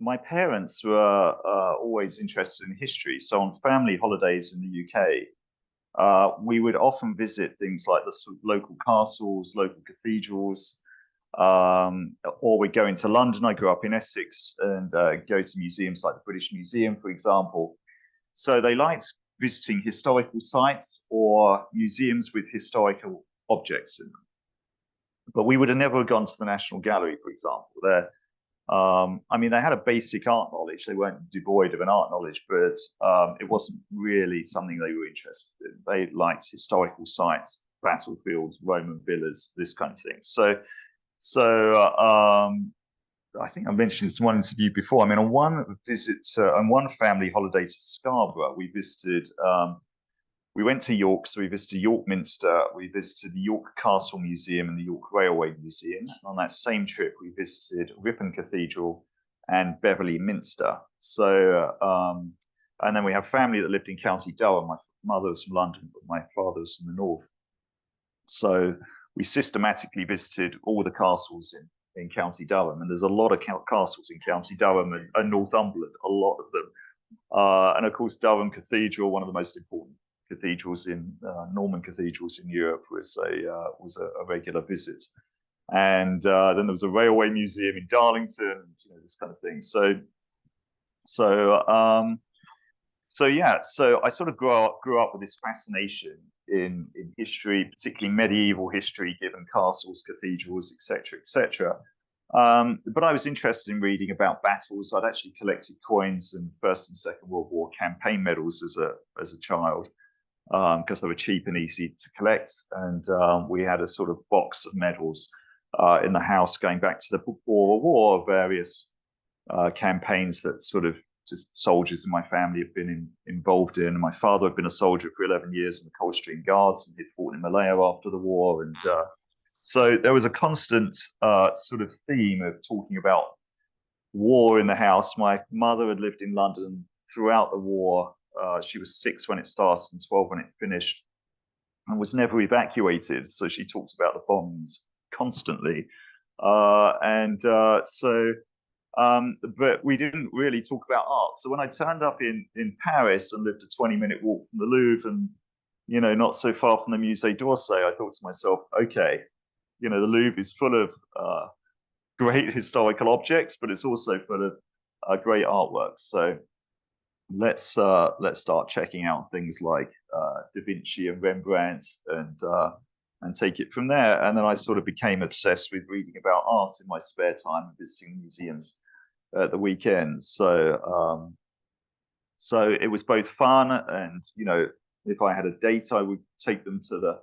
my parents were always interested in history. So on family holidays in the UK, we would often visit things like the sort of local castles, local cathedrals, or we'd go into London. I grew up in Essex and go to museums like the British Museum, for example. So they liked visiting historical sites or museums with historical objects in them. But we would have never gone to the National Gallery, for example. I mean, they had a basic art knowledge. They weren't devoid of an art knowledge, but it wasn't really something they were interested in. They liked historical sites, battlefields, Roman villas, this kind of thing. So I think I mentioned this in one interview before. I mean, on one visit, on one family holiday to Scarborough, we visited. We went to York, so we visited York Minster, we visited the York Castle Museum and the York Railway Museum. On that same trip, we visited Ripon Cathedral and Beverley Minster. So, and then we have family that lived in County Durham. My mother was from London, but my father was from the north. So we systematically visited all the castles in County Durham, and there's a lot of castles in County Durham and Northumberland, a lot of them. And of course, Durham Cathedral, one of the most important cathedrals in Norman cathedrals in Europe, was a regular visit. And then there was a railway museum in Darlington, this kind of thing. So yeah, so I sort of grew up with this fascination in history, particularly medieval history, given castles, cathedrals, etc., etc. But I was interested in reading about battles. I'd actually collected coins and First and Second World War campaign medals as a child because they were cheap and easy to collect. And we had a sort of box of medals in the house going back to the Boer War, of various campaigns that sort of just soldiers in my family have been involved in. My father had been a soldier for 11 years in the Coldstream Guards and he'd fought in Malaya after the war. And so there was a constant sort of theme of talking about war in the house. My mother had lived in London throughout the war. She was 6 when it started and 12 when it finished and was never evacuated. So she talks about the bombs constantly. But we didn't really talk about art. So when I turned up in Paris and lived a 20-minute walk from the Louvre and, not so far from the Musée d'Orsay, I thought to myself, okay, the Louvre is full of great historical objects, but it's also full of great artwork. So let's start checking out things like Da Vinci and Rembrandt and take it from there. And then I sort of became obsessed with reading about art in my spare time and visiting museums at the weekends. So it was both fun and, if I had a date, I would take them to the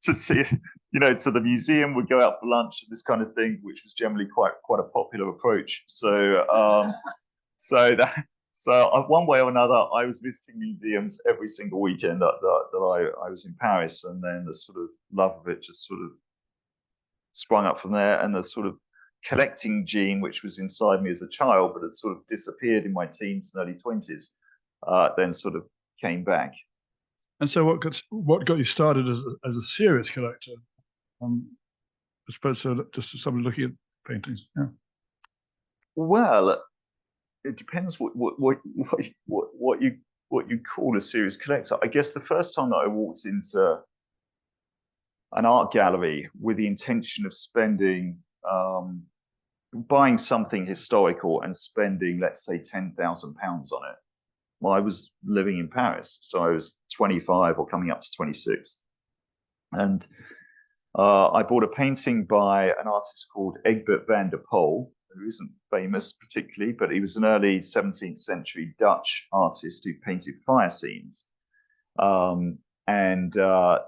to see, to the museum. We'd go out for lunch and this kind of thing, which was generally quite a popular approach. So one way or another, I was visiting museums every single weekend that I was in Paris, and then the sort of love of it just sort of sprung up from there, and the sort of collecting gene, which was inside me as a child, but had sort of disappeared in my teens and early 20s, then sort of came back. And so what got you started as a serious collector? As opposed to just somebody looking at paintings? Yeah. Well, it depends what you call a serious collector. I guess the first time that I walked into an art gallery with the intention of buying something historical and spending, let's say, £10,000 on it. Well, I was living in Paris, so I was 25 or coming up to 26. And I bought a painting by an artist called Egbert van der Pol, who isn't famous particularly, but he was an early 17th century Dutch artist who painted fire scenes. And And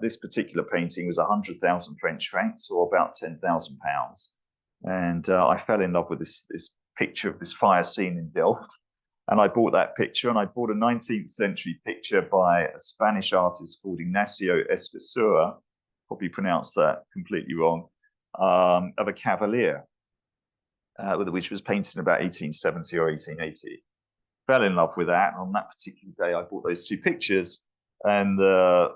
this particular painting was 100,000 French francs, or about £10,000. And I fell in love with this picture of this fire scene in Delft. And I bought that picture, and I bought a 19th century picture by a Spanish artist called Ignacio Escosura, probably pronounced that completely wrong, of a cavalier, which was painted in about 1870 or 1880. Fell in love with that. And on that particular day, I bought those two pictures, and the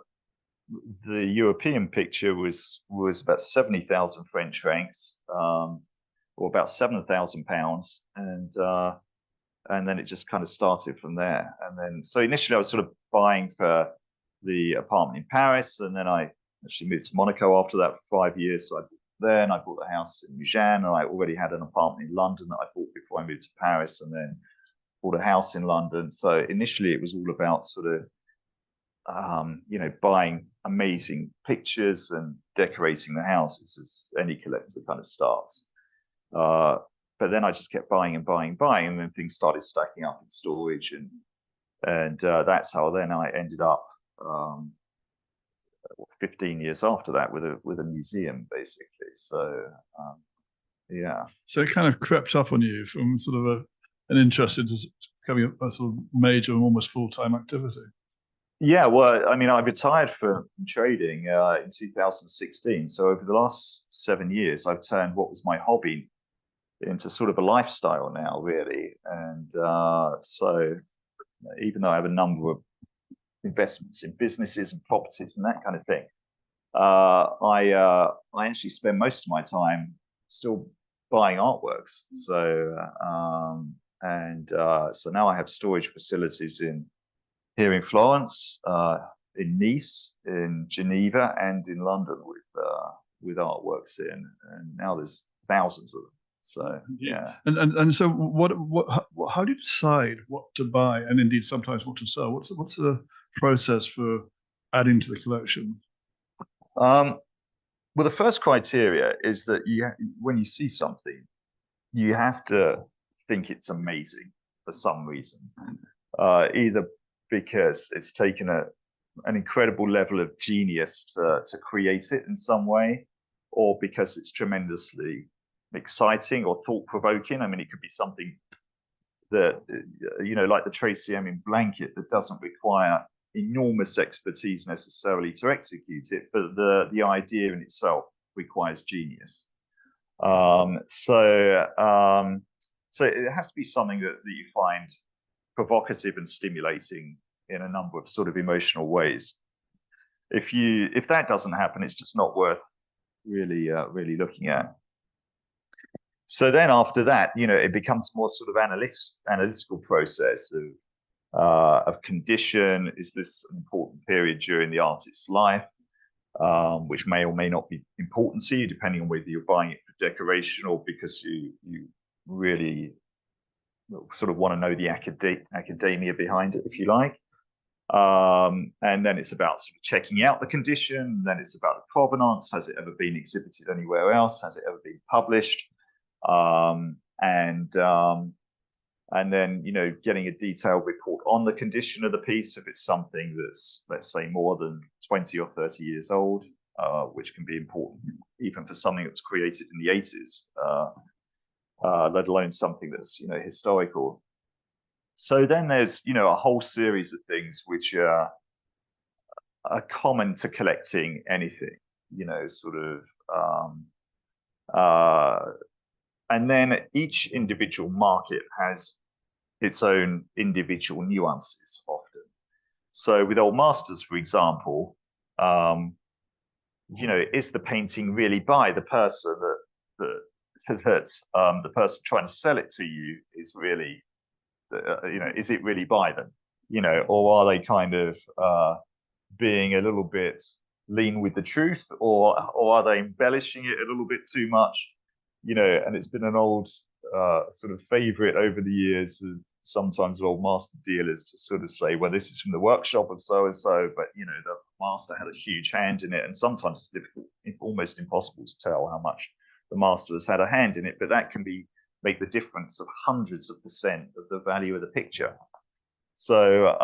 European picture was about 70,000 French francs, or about £7,000, and then it just kind of started from there. And then, so initially I was sort of buying for the apartment in Paris, and then I actually moved to Monaco after that for 5 years. So I bought there, and I bought a house in Mougins, and I already had an apartment in London that I bought before I moved to Paris, and then bought a house in London. So initially it was all about sort of, buying amazing pictures and decorating the houses, as any collector kind of starts. But then I just kept buying and buying, and then things started stacking up in storage, and that's how then I ended up 15 years after that with a museum, basically. So yeah. So it kind of crept up on you from sort of an interest into becoming a sort of major and almost full-time activity. Yeah, well, I mean, I retired from trading in 2016. So over the last 7 years, I've turned what was my hobby into sort of a lifestyle now, really. And so even though I have a number of investments in businesses and properties and that kind of thing, I actually spend most of my time still buying artworks. So so now I have storage facilities here in Florence, in Nice, in Geneva, and in London with artworks in, and now there's thousands of them. So yeah. And so how do you decide what to buy, and indeed sometimes what to sell? What's the process for adding to the collection? Well, the first criteria is that when you see something, you have to think it's amazing for some reason, either because it's taken an incredible level of genius to create it in some way, or because it's tremendously exciting or thought-provoking. I mean, it could be something that, like the Tracy Emin blanket, that doesn't require enormous expertise necessarily to execute it, but the idea in itself requires genius. So it has to be something that you find provocative and stimulating in a number of sort of emotional ways. If that doesn't happen, it's just not worth really looking at. So then after that, it becomes more sort of analytical process of condition. Is this an important period during the artist's life, which may or may not be important to you, depending on whether you're buying it for decoration or because you really sort of want to know the academia behind it, if you like. And then it's about sort of checking out the condition. Then it's about the provenance. Has it ever been exhibited anywhere else? Has it ever been published? And then, getting a detailed report on the condition of the piece, if it's something that's, let's say, more than 20 or 30 years old, which can be important even for something that was created in the 80s, let alone something that's, historical. So then there's, a whole series of things which are common to collecting anything, sort of, and then each individual market has its own individual nuances often. So with old masters, for example, is the painting really by the person that the person trying to sell it to you is really, is it really by them, or are they kind of being a little bit lean with the truth, or are they embellishing it a little bit too much? And it's been an old sort of favorite over the years of sometimes old master dealers to sort of say, well, this is from the workshop of so-and-so, but, the master had a huge hand in it. And sometimes it's difficult, almost impossible to tell how much the master has had a hand in it, but that can make the difference of hundreds of % of the value of the picture. So,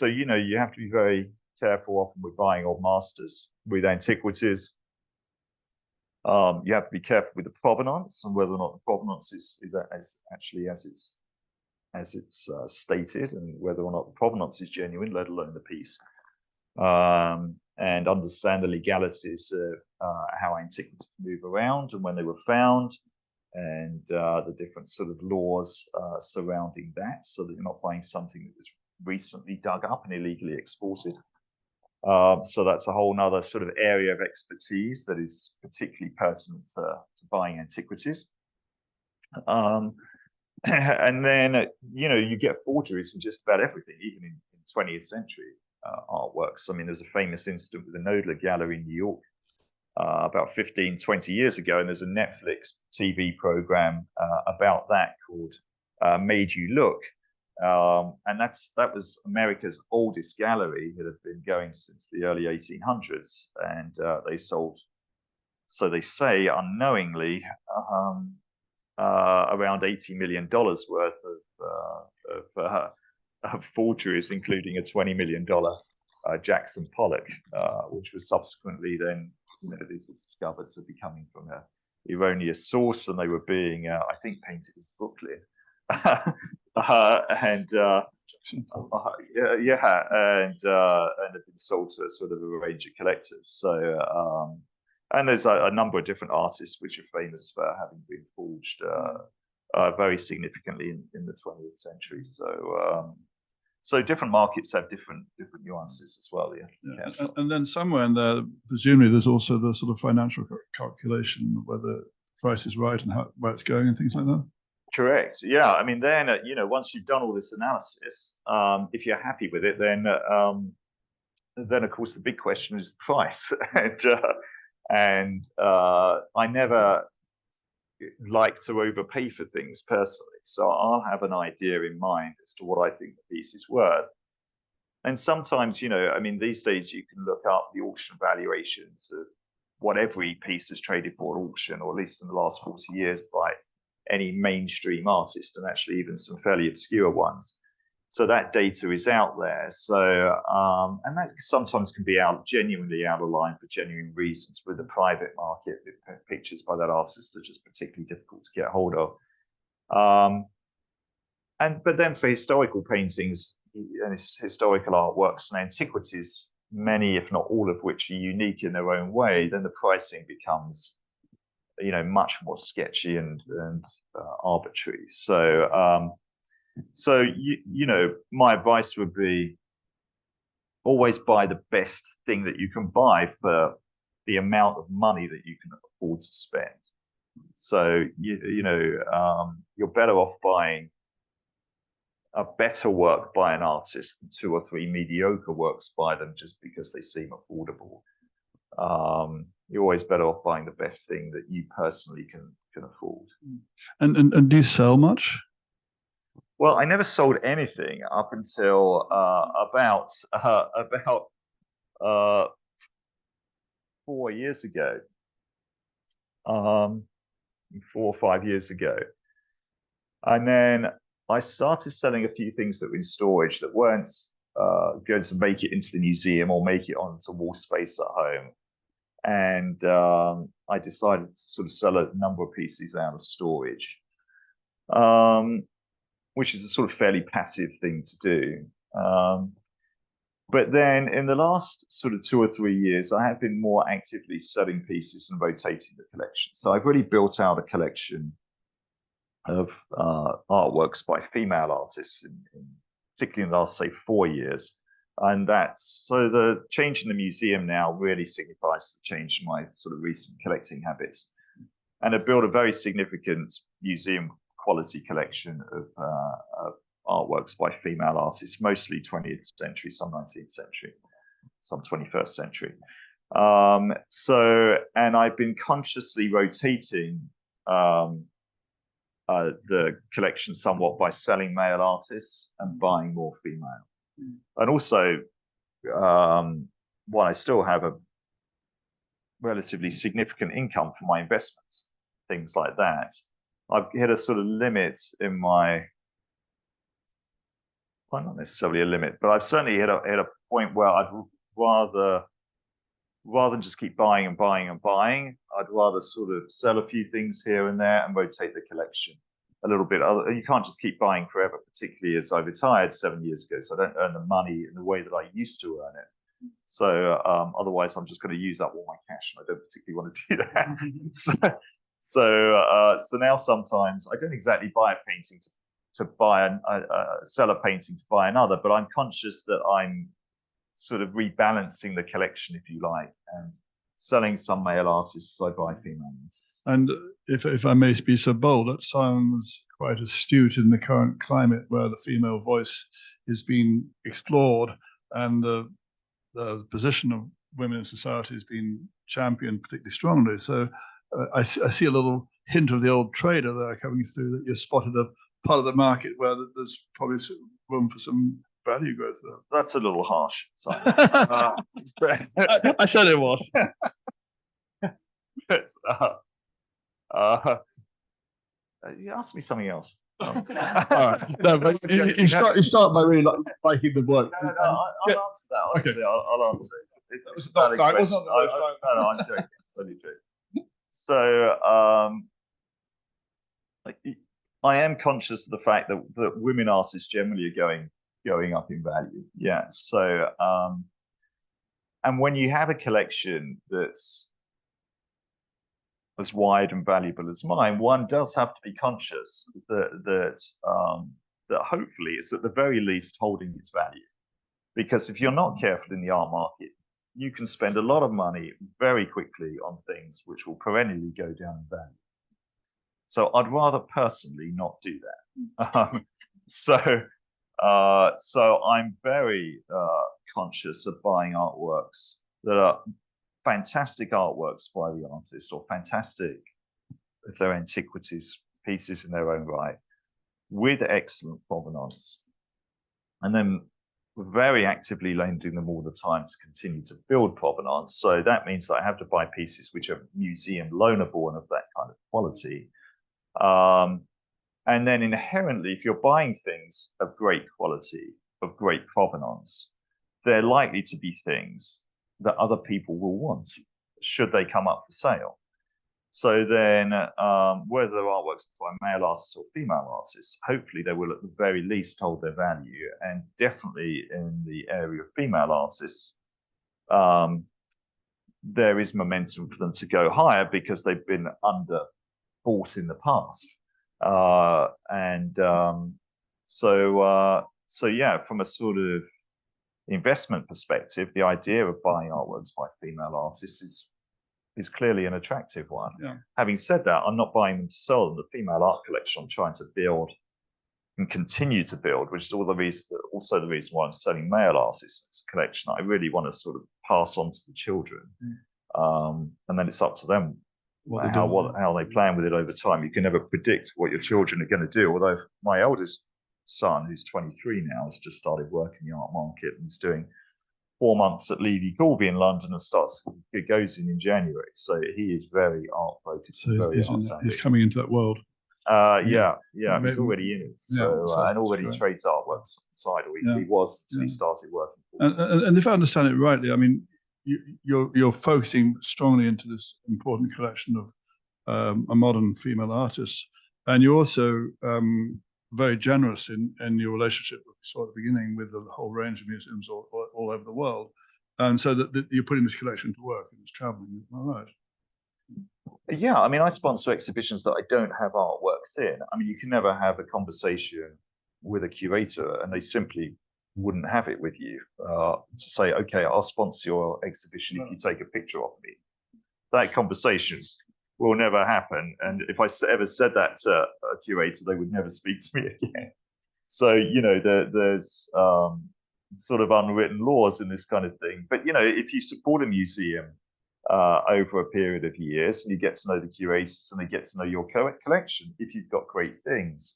you have to be very careful. Often we're buying old masters with antiquities. You have to be careful with the provenance and whether or not the provenance is actually as it's stated, and whether or not the provenance is genuine, let alone the piece. And understand the legalities of how antiquities move around and when they were found, and the different sort of laws surrounding that, so that you're not buying something that was recently dug up and illegally exported. So that's a whole nother sort of area of expertise that is particularly pertinent to buying antiquities. And then, you get forgeries in just about everything, even in 20th century artworks. I mean, there's a famous incident with the Knoedler Gallery in New York about 15, 20 years ago, and there's a Netflix TV program about that called Made You Look. And that was America's oldest gallery. It had been going since the early 1800s, and they sold, so they say, unknowingly, around $80 million worth of forgeries, including a $20 million Jackson Pollock, which was subsequently then, these were discovered to be coming from an erroneous source, and they were being, I think, painted in Brooklyn. And have been sold to a sort of a range of collectors. So, and there's a number of different artists which are famous for having been forged very significantly in the 20th century. So, so different markets have different nuances as well. Yeah. And then somewhere in there, presumably, there's also the sort of financial calculation of whether the price is right and where it's going and things like that. Correct. Yeah. I mean, then once you've done all this analysis, if you're happy with it, then of course the big question is the price. and I never like to overpay for things personally, so I'll have an idea in mind as to what I think the piece is worth. And sometimes, I mean, these days you can look up the auction valuations of what every piece is traded for at auction, or at least in the last 40 years, by any mainstream artist, and actually even some fairly obscure ones. So that data is out there. So, and that sometimes can be genuinely out of line for genuine reasons. With the private market, pictures by that artist are just particularly difficult to get hold of. But then for historical paintings and historical artworks and antiquities, many, if not all of which are unique in their own way, then the pricing becomes, much more sketchy and arbitrary. So, my advice would be always buy the best thing that you can buy for the amount of money that you can afford to spend. So, you're better off buying a better work by an artist than 2 or 3 mediocre works by them just because they seem affordable. You're always better off buying the best thing that you personally can afford. And do you sell much? Well, I never sold anything up until about 4 years ago, 4 or 5 years ago, and then I started selling a few things that were in storage that weren't going to make it into the museum or make it onto wall space at home. And I decided to sort of sell a number of pieces out of storage, which is a sort of fairly passive thing to do. But then in the last sort of 2 or 3 years, I have been more actively selling pieces and rotating the collection. So I've really built out a collection of artworks by female artists, particularly in the last, say, 4 years. And so the change in the museum now really signifies the change in my sort of recent collecting habits. And I've built a very significant museum quality collection of artworks by female artists, mostly 20th century, some 19th century, some 21st century. And I've been consciously rotating the collection somewhat by selling male artists and buying more female. And also, while I still have a relatively significant income from my investments, things like that, I've hit a sort of limit in my, well, not necessarily a limit, but I've certainly hit a point where I'd rather than just keep buying and buying and buying, I'd rather sort of sell a few things here and there and rotate the collection a little bit. You can't just keep buying forever, particularly as I retired 7 years ago. So I don't earn the money in the way that I used to earn it. So otherwise, I'm just going to use up all my cash, and I don't particularly want to do that. So now sometimes I don't exactly buy a painting to buy sell a painting to buy another, but I'm conscious that I'm sort of rebalancing the collection, if you like, and selling some male artists, I buy female artists. And if I may be so bold, that sounds quite astute in the current climate where the female voice is being explored and the position of women in society has been championed particularly strongly. So I see a little hint of the old trader there coming through, that you spotted a part of the market where there's probably room for some value growth there. That's a little harsh. I said it was. You asked me something else. All right. No, but you start by really liking the work. No, I'll answer that. Honestly, Okay. I'll answer it. That was not that wasn't the first time. No, I'm joking. Totally joking. So, I am conscious of the fact that women artists generally are going up in value. Yeah. So, and when you have a collection that's as wide and valuable as mine, one does have to be conscious that hopefully it's at the very least holding its value. Because if you're not careful in the art market, you can spend a lot of money very quickly on things which will perennially go down in value. So I'd rather personally not do that. So I'm very conscious of buying artworks that are fantastic artworks by the artist, or fantastic, if they're antiquities, pieces in their own right, with excellent provenance. And then very actively lending them all the time to continue to build provenance. So that means that I have to buy pieces which are museum loanable and of that kind of quality. And then inherently, if you're buying things of great quality, of great provenance, they're likely to be things that other people will want, should they come up for sale. So then, whether they're artworks by male artists or female artists, hopefully they will at the very least hold their value. And definitely in the area of female artists, there is momentum for them to go higher because they've been underbought in the past. So yeah, from a sort of investment perspective, the idea of buying artworks by female artists is clearly an attractive one. Yeah. Having said that, I'm not buying them to sell them. The female art collection I'm trying to build and continue to build, which is also the reason why I'm selling male artists collection. I really want to sort of pass on to the children, and then it's up to them how they plan with it over time. You can never predict what your children are going to do. Although my eldest son, who's 23 now, has just started working in the art market and is doing 4 months at Levy Galby in London and goes in January. So he is very art focused. So he's coming into that world. Yeah, he's already in it. So, and already trades artworks on the side, or he was until he started working. And if I understand it rightly, I mean, you're focusing strongly into this important collection of a modern female artists, and you're also very generous in your relationship, we saw at the beginning, with the whole range of museums all over the world, and so that you're putting this collection to work and it's traveling. All right. Yeah, I mean, I sponsor exhibitions that I don't have artworks in. I mean, you can never have a conversation with a curator and they simply wouldn't have it with you to say, okay, I'll sponsor your exhibition if you take a picture of me. That conversation will never happen. And if I ever said that to a curator, they would never speak to me again. So, you know, there's sort of unwritten laws in this kind of thing. But, you know, if you support a museum over a period of years and you get to know the curators and they get to know your collection, if you've got great things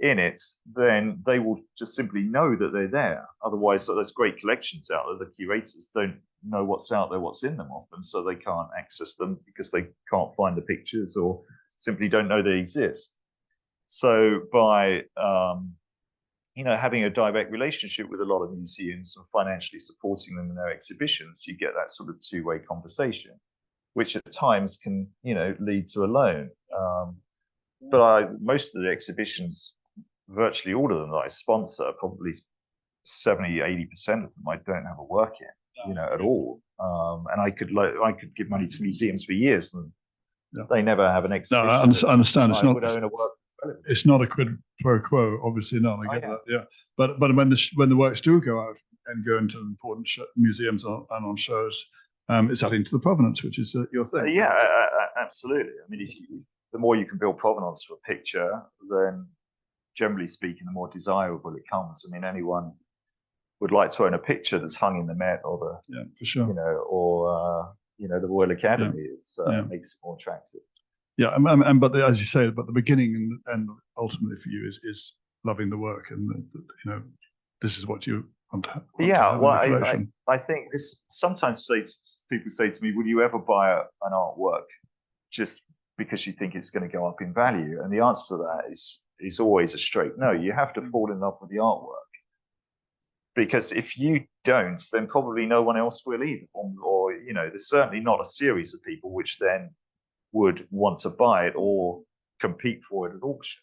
in it, then they will just simply know that they're there. Otherwise, there's great collections out there. The curators don't know what's out there, what's in them often, so they can't access them because they can't find the pictures or simply don't know they exist. So by you know, having a direct relationship with a lot of museums and financially supporting them in their exhibitions, you get that sort of two-way conversation, which at times can, you know, lead to a loan. But most of the exhibitions, virtually all of them that I sponsor, probably 70–80% of them, I don't have a work in, you know, at all. And I could give money to museums for years, and they never have an exhibition. No, I understand. It's not. Own a work. It's not a quid pro quo, obviously not. I get that. Yeah, but when the works do go out and go into important museums and on shows, it's adding to the provenance, which is your thing. Yeah, absolutely. I mean, the more you can build provenance for a picture, then generally speaking, the more desirable it comes. I mean, anyone would like to own a picture that's hung in the Met or the for sure, you know, or you know, the Royal Academy. It makes it more attractive. Yeah, but as you say, but the beginning and ultimately for you is loving the work, and you know, this is what you want to have. I think this sometimes people say to me, "Will you ever buy an artwork just because you think it's going to go up in value?" And the answer to that is always a straight no. You have to fall in love with the artwork, because if you don't, then probably no one else will either. Or you know, there's certainly not a series of people which then would want to buy it or compete for it at auction.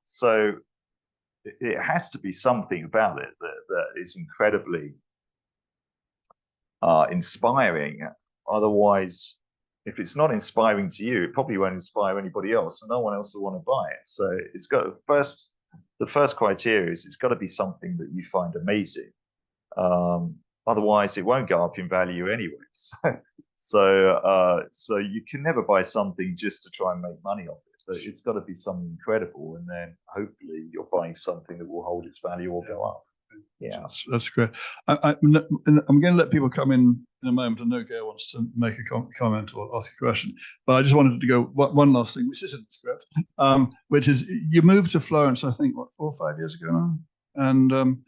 So it has to be something about it that is incredibly inspiring. Otherwise, if it's not inspiring to you, it probably won't inspire anybody else, and no one else will want to buy it. So it's got the first criteria is it's got to be something that you find amazing. Otherwise, it won't go up in value anyway. So you can never buy something just to try and make money off it. So it's got to be something incredible, and then hopefully you're buying something that will hold its value or go up. Yeah, that's great. I'm going to let people come in a moment. I know Gail wants to make a comment or ask a question, but I just wanted to go one last thing, which isn't the script, which is you moved to Florence, I think, 4 or 5 years ago now, and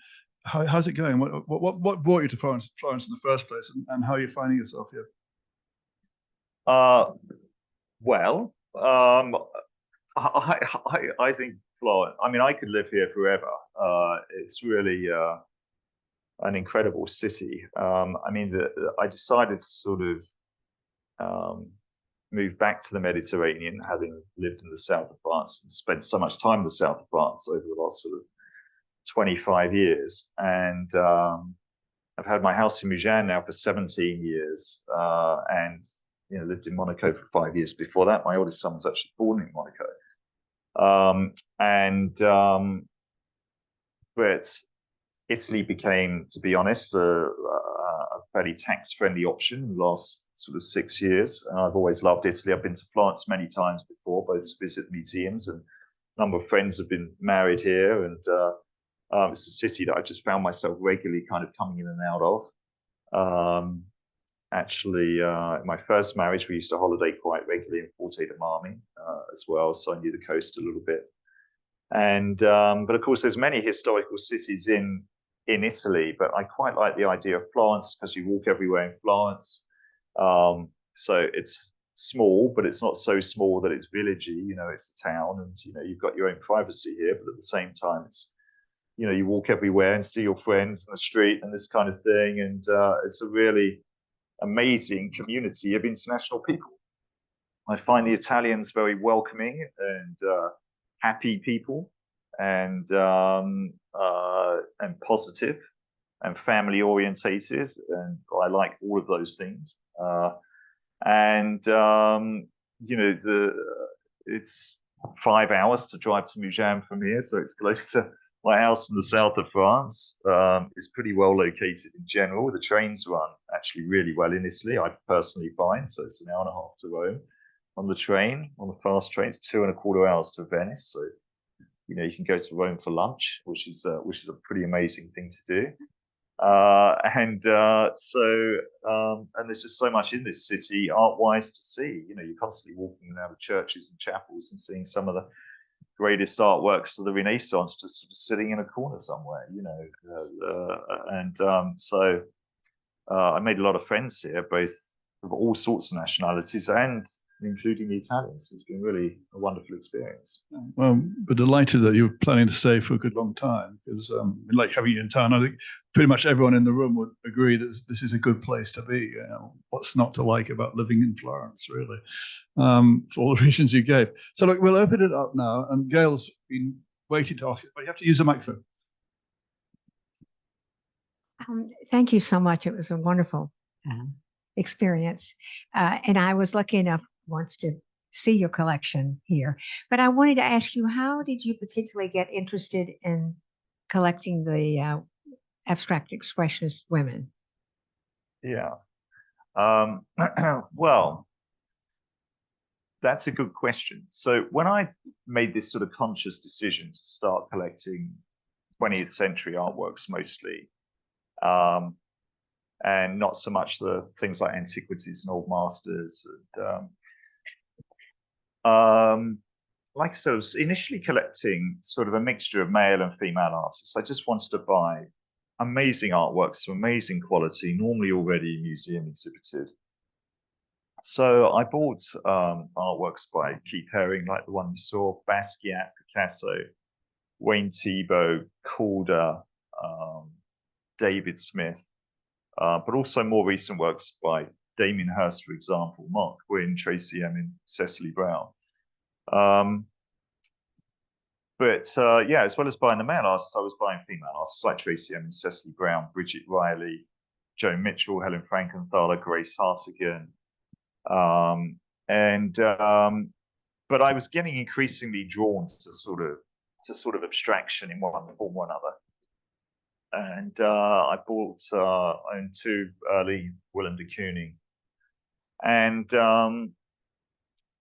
how's it going? What brought you to Florence in the first place, and how are you finding yourself here? Well, I think Florence. I mean, I could live here forever. It's really an incredible city. I mean, I decided to sort of move back to the Mediterranean, having lived in the south of France and spent so much time in the south of France over the last sort of 25 years. And I've had my house in Mougins now for 17 years, and you know, lived in Monaco for 5 years before that. My oldest son was actually born in Monaco. But Italy became, to be honest, a fairly tax-friendly option in the last sort of 6 years. And I've always loved Italy. I've been to Florence many times before, both to visit museums, and a number of friends have been married here. And it's a city that I just found myself regularly kind of coming in and out of. Actually, in my first marriage, we used to holiday quite regularly in Forte de Marmi as well, so I knew the coast a little bit. And but of course, there's many historical cities in Italy, but I quite like the idea of Florence because you walk everywhere in Florence. So it's small, but it's not so small that it's villagey. You know, it's a town, and you know, you've got your own privacy here, but at the same time, it's, you know, you walk everywhere and see your friends in the street and this kind of thing, and it's a really amazing community of international people. I find the Italians very welcoming and happy people, and positive and family orientated, and I like all of those things. You know, it's 5 hours to drive to Mougins from here, so it's close to my house in the south of France. It's pretty well located in general. The trains run actually really well in Italy, I personally find. So it's an hour and a half to Rome on the train, on the fast train. It's 2.25 hours to Venice. So, you know, you can go to Rome for lunch, which is a pretty amazing thing to do. And there's just so much in this city art-wise to see. You know, you're constantly walking around the churches and chapels and seeing some of the greatest artworks of the Renaissance just sort of sitting in a corner somewhere, you know. I made a lot of friends here, both of all sorts of nationalities and including the Italians. It's been really a wonderful experience. Well, we're delighted that you're planning to stay for a good long time, because we like having you in town. I think pretty much everyone in the room would agree that this is a good place to be. You know, what's not to like about living in Florence, really, for all the reasons you gave. So look, we'll open it up now, and Gail's been waiting to ask you, but you have to use the microphone. Thank you so much. It was a wonderful experience. And I was lucky enough once to see your collection here. But I wanted to ask you, how did you particularly get interested in collecting the abstract expressionist women? Yeah. Well, that's a good question. So when I made this sort of conscious decision to start collecting 20th century artworks mostly, and not so much the things like Antiquities and Old Masters. And, like I said, I was initially collecting sort of a mixture of male and female artists. I just wanted to buy amazing artworks of amazing quality, normally already museum exhibited. So I bought artworks by Keith Haring, like the one you saw, Basquiat, Picasso, Wayne Thiebaud, Calder, David Smith, but also more recent works by Damien Hirst, for example, Mark Quinn, Tracy Emin, Cecily Brown. Yeah, as well as buying the male artists, I was buying female artists like Tracy Emin, Cecily Brown, Bridget Riley, Joan Mitchell, Helen Frankenthaler, Grace Hartigan. But I was getting increasingly drawn to sort of abstraction in one form or another. And I owned two early Willem de Kooning. And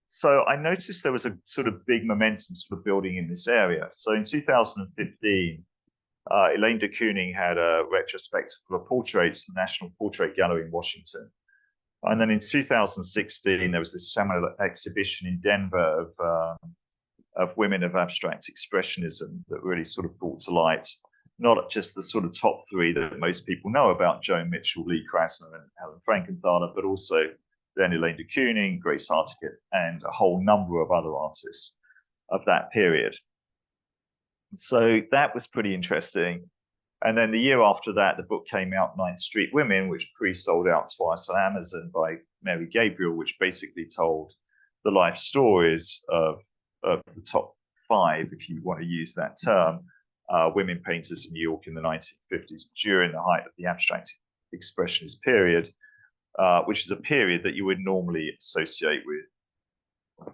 so I noticed there was a sort of big momentum sort of building in this area. So in 2015, Elaine de Kooning had a retrospective of portraits at the National Portrait Gallery in Washington. And then in 2016, there was this seminal exhibition in Denver of women of abstract expressionism that really sort of brought to light not just the sort of top three that most people know about, Joan Mitchell, Lee Krasner, and Helen Frankenthaler, but also then Elaine de Kooning, Grace Hartigan, and a whole number of other artists of that period. So that was pretty interesting. And then the year after that, the book came out, Ninth Street Women, which pre-sold out twice on Amazon by Mary Gabriel, which basically told the life stories of the top five, if you want to use that term, women painters in New York in the 1950s during the height of the abstract expressionist period, which is a period that you would normally associate with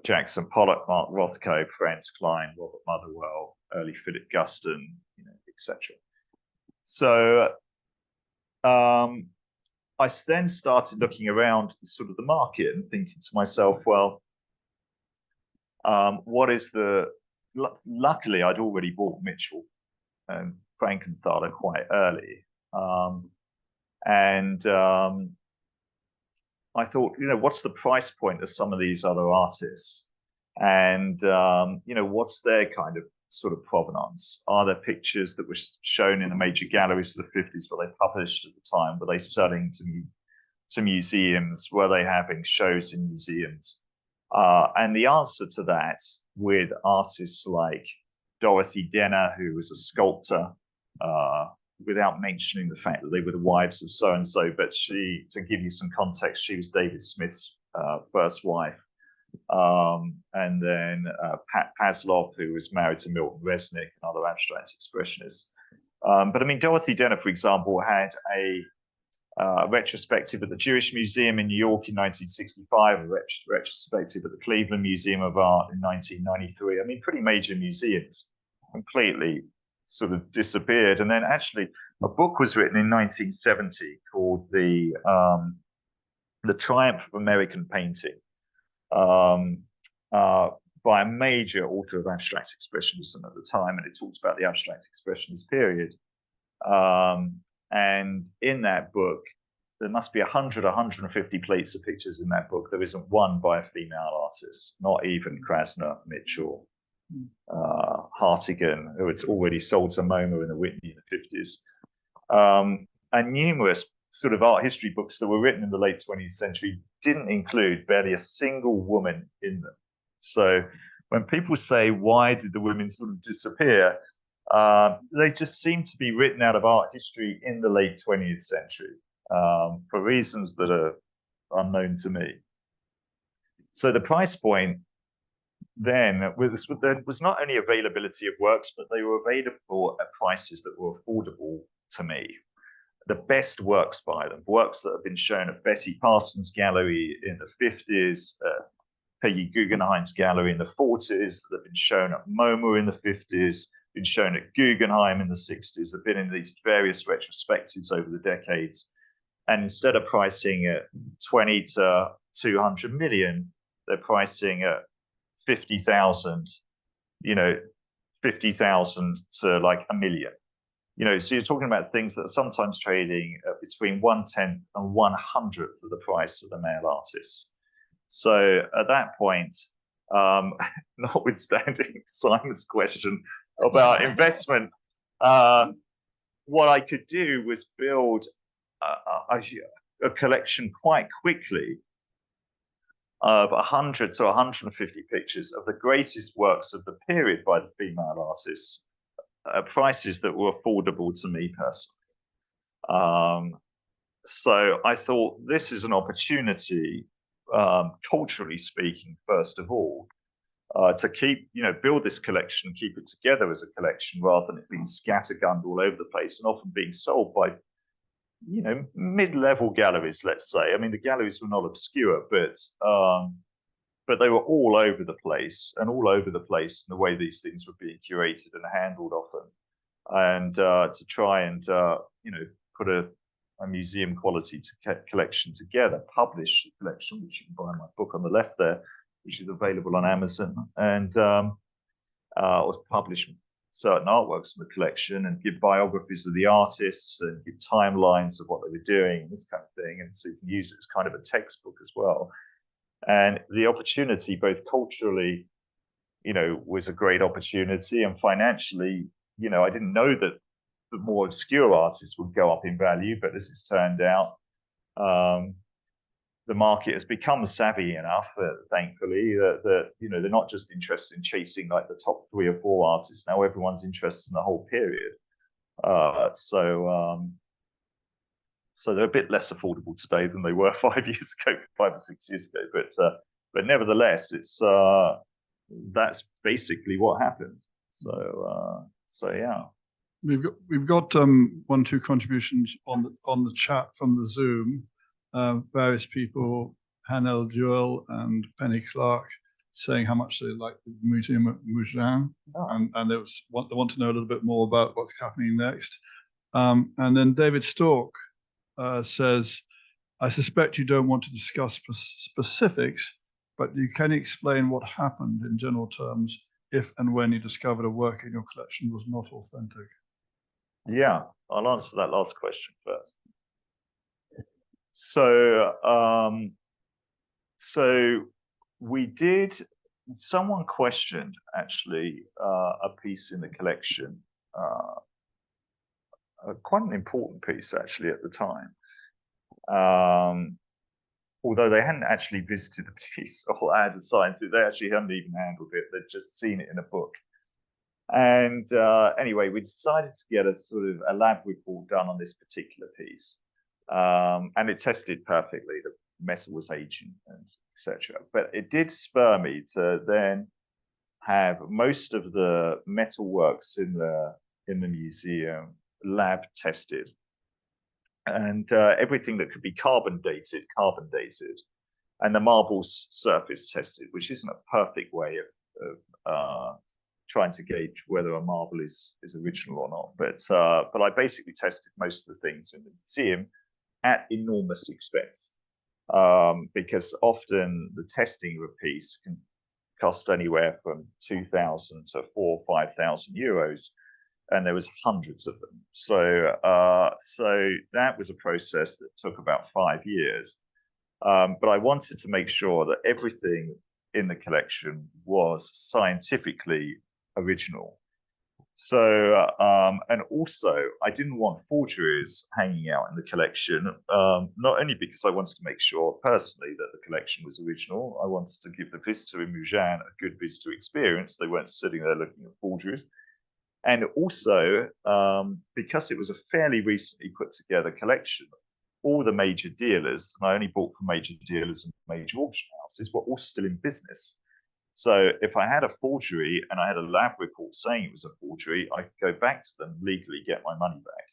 Jackson Pollock, Mark Rothko, Franz Klein, Robert Motherwell, early Philip Guston, etc. So I then started looking around sort of the market and thinking to myself, well, what is the... Luckily, I'd already bought Mitchell and Frankenthaler quite early. I thought, what's the price point of some of these other artists? And, what's their kind of sort of provenance? Are there pictures that were shown in the major galleries of the 50s, were they published at the time? Were they selling to museums? Were they having shows in museums? And the answer to that, with artists like Dorothy Denner, who was a sculptor, without mentioning the fact that they were the wives of so-and-so, but to give you some context, she was David Smith's first wife. And then Pat Pasloff, who was married to Milton Resnick, another abstract expressionist. But I mean, Dorothy Denner, for example, had a retrospective at the Jewish Museum in New York in 1965, a retrospective at the Cleveland Museum of Art in 1993. I mean, pretty major museums completely sort of disappeared. And then actually a book was written in 1970 called The Triumph of American Painting, by a major author of abstract expressionism at the time, and it talks about the abstract expressionist period. And in that book, there must be 100, 150 plates of pictures in that book. There isn't one by a female artist, not even Krasner, Mitchell, Hartigan, who had already sold to MoMA in the Whitney in the 50s. And numerous sort of art history books that were written in the late 20th century didn't include barely a single woman in them. So when people say, why did the women sort of disappear? They just seem to be written out of art history in the late 20th century for reasons that are unknown to me. So the price point then was not only availability of works, but they were available at prices that were affordable to me. The best works by them, works that have been shown at Betty Parsons Gallery in the 50s, Peggy Guggenheim's gallery in the 40s, that have been shown at MoMA in the 50s, been shown at Guggenheim in the 60s, have been in these various retrospectives over the decades. And instead of pricing at 20 to 200 million, they're pricing at 50,000, 50,000 to like a million. So you're talking about things that are sometimes trading between 1/10 and 1/100th of the price of the male artists. So at that point, notwithstanding Simon's question about investment, what I could do was build a collection quite quickly of 100 to 150 pictures of the greatest works of the period by the female artists at prices that were affordable to me personally. So I thought this is an opportunity, culturally speaking, first of all, to keep, build this collection, keep it together as a collection rather than it being scattergunned all over the place and often being sold by, mid-level galleries, let's say. I mean, the galleries were not obscure, but they were all over the place in the way these things were being curated and handled often. And to try and, put a museum quality collection together, publish a collection, which you can buy in my book on the left there, which is available on Amazon, and or publish certain artworks in the collection and give biographies of the artists and give timelines of what they were doing and this kind of thing. And so you can use it as kind of a textbook as well. And the opportunity, both culturally, was a great opportunity, and financially, I didn't know that the more obscure artists would go up in value, but as it's turned out, the market has become savvy enough, thankfully, that they're not just interested in chasing like the top 3 or 4 artists. Now everyone's interested in the whole period. So they're a bit less affordable today than they were 5 years ago, 5 or 6 years ago. But nevertheless, it's that's basically what happened. So yeah. We've got 1-2 contributions on the chat from the Zoom. Various people, Hanel Jewel and Penny Clark, saying how much they like the museum at Mougins, and they want to know a little bit more about what's happening next. And then David Stork says, I suspect you don't want to discuss specifics, but you can explain what happened in general terms if and when you discovered a work in your collection was not authentic. Yeah, I'll answer that last question first. So we did, someone questioned actually a piece in the collection, quite an important piece actually at the time. Although they hadn't actually visited the piece or had assigned it, they actually hadn't even handled it, they'd just seen it in a book. And anyway, we decided to get a sort of a lab report done on this particular piece. And it tested perfectly. The metal was aging and etc. But it did spur me to then have most of the metal works in the museum lab tested, and everything that could be carbon dated, and the marble surface tested, which isn't a perfect way of trying to gauge whether a marble is original or not. But I basically tested most of the things in the museum at enormous expense, because often the testing of a piece can cost anywhere from 2,000 to 4,000 or 5,000 euros, and there was hundreds of them. So that was a process that took about 5 years. But I wanted to make sure that everything in the collection was scientifically original. So, and also, I didn't want forgeries hanging out in the collection, not only because I wanted to make sure personally that the collection was original, I wanted to give the visitor in Mougins a good visitor experience. They weren't sitting there looking at forgeries. And also, because it was a fairly recently put together collection, all the major dealers, and I only bought from major dealers and major auction houses, were all still in business. So if I had a forgery and I had a lab report saying it was a forgery, I could go back to them, legally get my money back.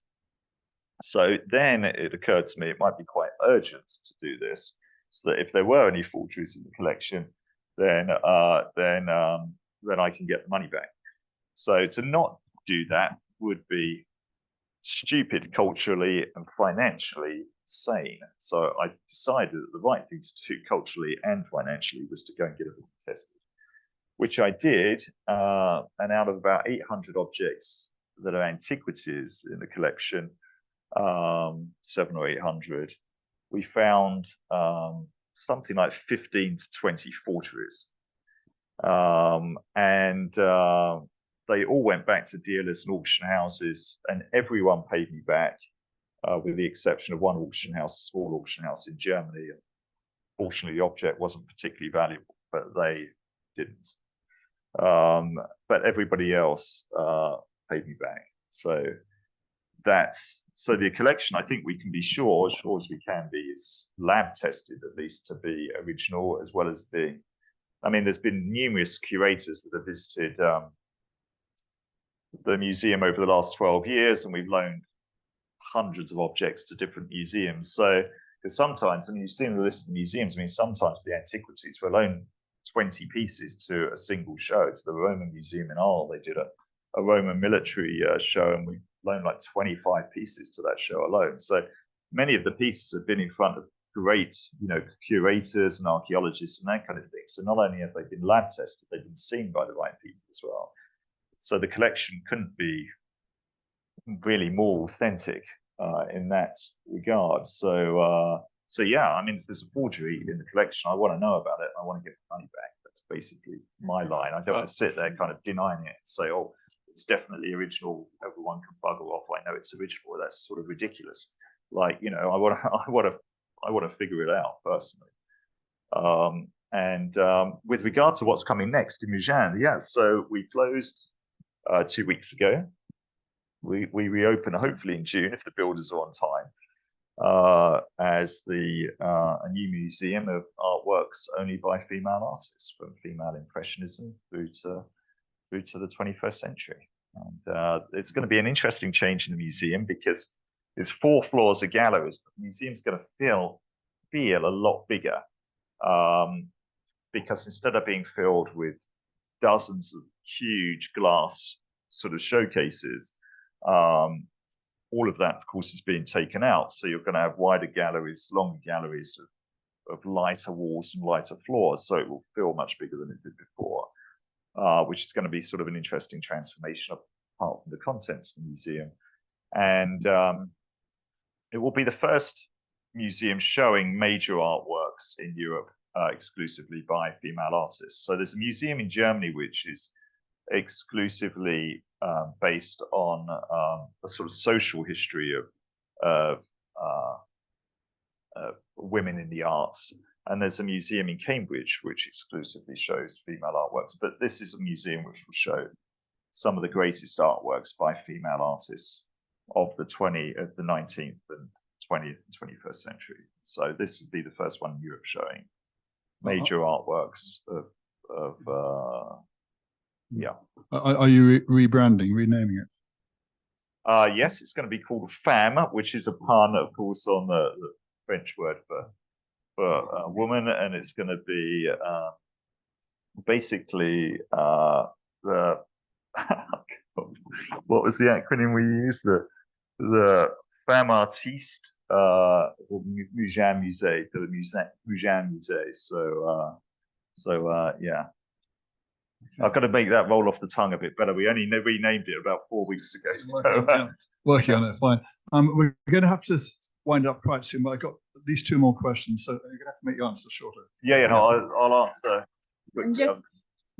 So then it occurred to me it might be quite urgent to do this, so that if there were any forgeries in the collection, then I can get the money back. So to not do that would be stupid culturally and financially sane. So I decided that the right thing to do culturally and financially was to go and get everything tested, which I did. And out of about 800 objects that are antiquities in the collection, 700 or 800, we found something like 15 to 20 forgeries. They all went back to dealers and auction houses, and everyone paid me back, with the exception of one auction house, a small auction house in Germany. Fortunately, the object wasn't particularly valuable, but they didn't. But everybody else paid me back. So the collection, I think we can be sure, as sure as we can be, is lab tested at least to be original, as well as being. I mean, there's been numerous curators that have visited the museum over the last 12 years, and we've loaned hundreds of objects to different museums. So, because sometimes, when you've seen the list of museums, I mean, sometimes the antiquities will loan 20 pieces to a single show. It's the Roman Museum in Arles. They did a Roman military show, and we loaned like 25 pieces to that show alone. So many of the pieces have been in front of great, curators and archaeologists and that kind of thing. So not only have they been lab tested, they've been seen by the right people as well. So the collection couldn't be really more authentic in that regard. So yeah, I mean, if there's a forgery in the collection, I want to know about it. I want to get the money back. That's basically my line. I don't want to sit there kind of denying it and say, oh, it's definitely original. Everyone can bugger off. I know it's original. That's sort of ridiculous. Like, I want to figure it out personally. With regard to what's coming next in Mougins, yeah. So we closed 2 weeks ago. We reopen hopefully in June if the builders are on time, as a new museum of artworks only by female artists, from female impressionism through to the 21st century. And it's going to be an interesting change in the museum, because there's 4 floors of galleries, but the museum's going to feel a lot bigger, because instead of being filled with dozens of huge glass sort of showcases, all of that, of course, is being taken out. So you're going to have wider galleries, longer galleries of lighter walls and lighter floors. So it will feel much bigger than it did before, which is going to be sort of an interesting transformation apart from the contents of the museum. And it will be the first museum showing major artworks in Europe exclusively by female artists. So there's a museum in Germany which is exclusively based on a sort of social history of women in the arts. And there's a museum in Cambridge which exclusively shows female artworks. But this is a museum which will show some of the greatest artworks by female artists of the 19th and 20th and 21st century. So this would be the first one in Europe showing major artworks of yeah. Are you rebranding, renaming it? Yes, it's going to be called Femme, which is a pun, of course, on the French word for woman, and it's going to be basically the what was the acronym we used? The Femme Artiste or Mougins Musée, the Mougins Musée. So yeah. I've got to make that roll off the tongue a bit better. We only renamed it about 4 weeks ago. So, working on it, fine. We're going to have to wind up quite soon, but I've got at least 2 more questions, so you're going to have to make your answers shorter. Yeah, no, I'll answer. And just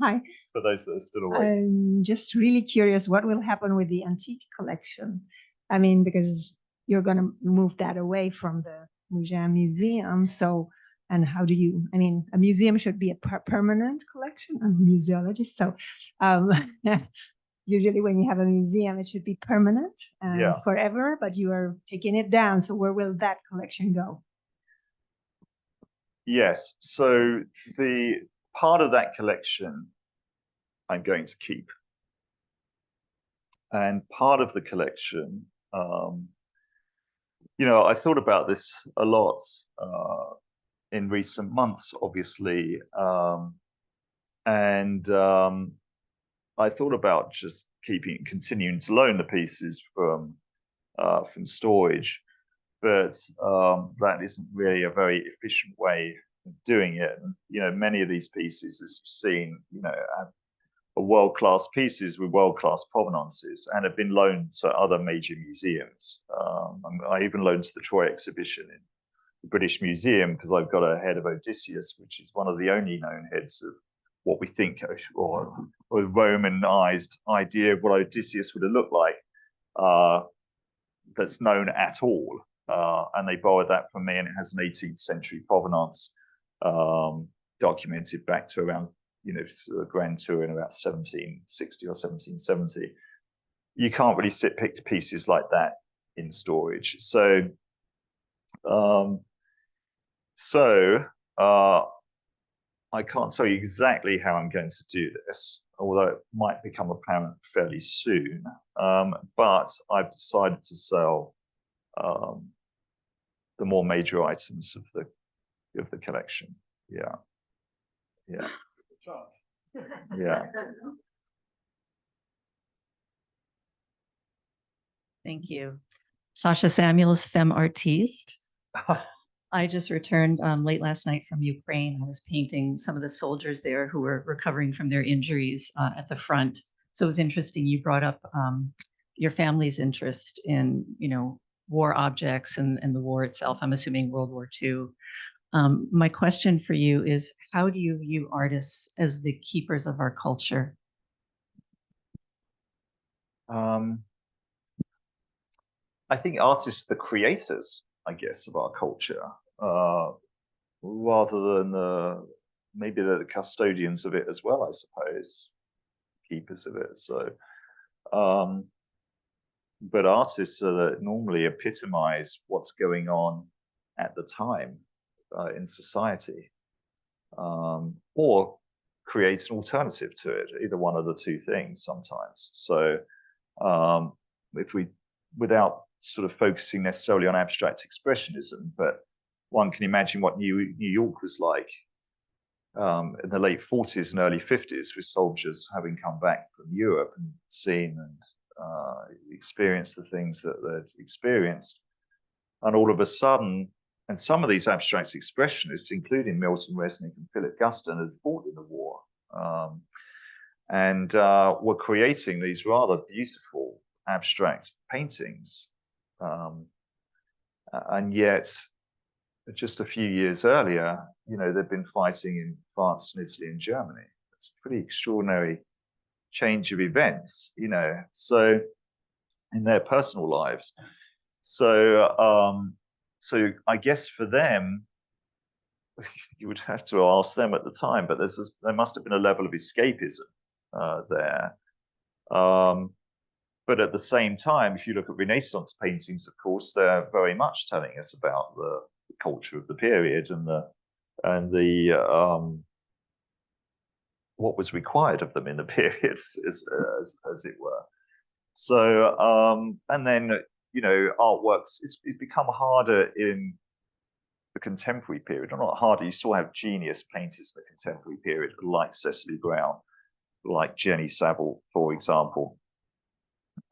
Hi. for those that are still awake. I'm just really curious what will happen with the antique collection. I mean, because you're going to move that away from the museum. So, and how do you, I mean, a museum should be a permanent collection. I'm a museologist. So, usually when you have a museum, it should be permanent forever, but you are taking it down. So where will that collection go? Yes. So the part of that collection I'm going to keep. And part of the collection, you know, I thought about this a lot in recent months, obviously. I thought about just continuing to loan the pieces from storage, but that isn't really a very efficient way of doing it. And, you know, many of these pieces, as you've seen, you know, are world-class pieces with world-class provenances and have been loaned to other major museums. I even loaned to the Troy exhibition in the British Museum because I've got a head of Odysseus, which is one of the only known heads of what we think, or a Romanized idea of what Odysseus would have looked like, that's known at all. And they borrowed that from me, and it has an 18th century provenance documented back to around, you know, the Grand Tour in about 1760 or 1770. You can't really pick pieces like that in storage. So, I can't tell you exactly how I'm going to do this, although it might become apparent fairly soon. But I've decided to sell the more major items of the collection. Yeah. Thank you. Sasha Samuels, femme artiste. I just returned late last night from Ukraine. I was painting some of the soldiers there who were recovering from their injuries at the front. So it was interesting. You brought up your family's interest in, you know, war objects and the war itself. I'm assuming World War II. My question for you is, how do you view artists as the keepers of our culture? I think artists are the creators, I guess, of our culture, rather than maybe they're the custodians of it as well, I suppose, keepers of it. So, but artists are that normally epitomize what's going on at the time in society, or create an alternative to it, either one of the two things sometimes. So without sort of focusing necessarily on abstract expressionism, but one can imagine what New York was like in the late 40s and early 50s, with soldiers having come back from Europe and seen and experienced the things that they'd experienced. And all of a sudden, and some of these abstract expressionists, including Milton Resnick and Philip Guston, had fought in the war, and were creating these rather beautiful abstract paintings. And yet, just a few years earlier, you know, they've been fighting in France and Italy and Germany. It's a pretty extraordinary change of events, you know, so in their personal lives. So, so I guess for them, you would have to ask them at the time, but there must have been a level of escapism there. But at the same time, if you look at Renaissance paintings, of course, they're very much telling us about the culture of the period and the what was required of them in the period, as it were. So, and then, you know, artworks, it's become harder in the contemporary period, or not harder, you still have genius painters in the contemporary period, like Cecily Brown, like Jenny Saville, for example.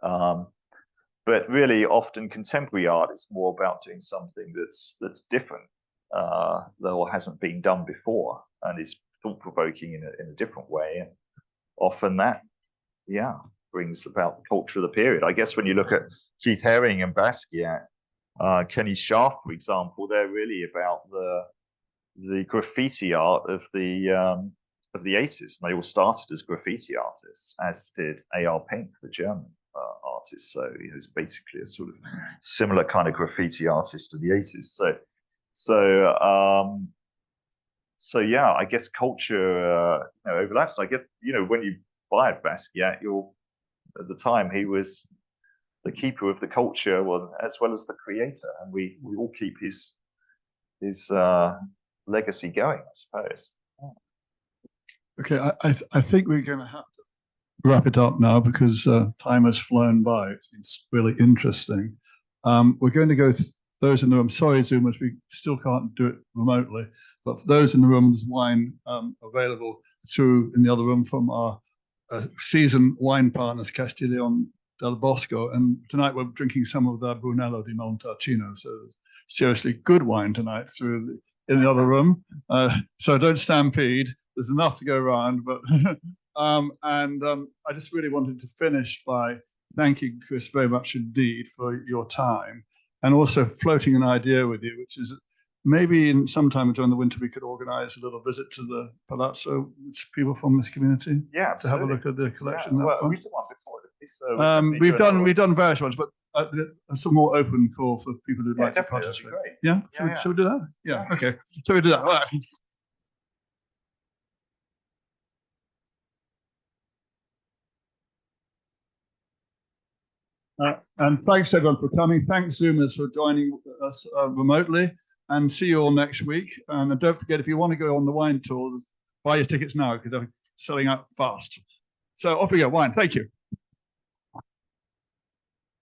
But really, often contemporary art is more about doing something that's different, or hasn't been done before, and is thought-provoking in a different way. And often that, brings about the culture of the period. I guess when you look at Keith Haring and Basquiat, Kenny Scharf, for example, they're really about the graffiti art of the of the 80s, and they all started as graffiti artists, as did A.R. Pink, the German artist. So he was basically a sort of similar kind of graffiti artist of the 80s. So yeah, I guess culture overlaps. I get, when you buy a Basquiat, at the time he was the keeper of the culture, as well as the creator, and we all keep his legacy going, I suppose. Okay, I think we're going to have to wrap it up now because time has flown by. It's been really interesting. We're going to go those in the room. Sorry, Zoomers, we still can't do it remotely, but for those in the room, there's wine available in the other room from our seasoned wine partners, Castiglione del Bosco, and tonight we're drinking some of their Brunello di Montalcino. So seriously good wine tonight in the other room. So don't stampede. There's enough to go around, but I just really wanted to finish by thanking Chris very much indeed for your time, and also floating an idea with you, which is maybe sometime during the winter we could organise a little visit to the Palazzo with people from this community. Yeah, to have a look at the collection. Yeah, well, we've done one before. We've done various ones, but some more open for people who'd like to participate. Great. Yeah, shall we do that? Yeah, okay. So we do that. All right. And thanks everyone for coming. Thanks Zoomers for joining us remotely, and see you all next week. And don't forget, if you want to go on the wine tour, buy your tickets now because they're selling out fast. So off we go, wine. Thank you.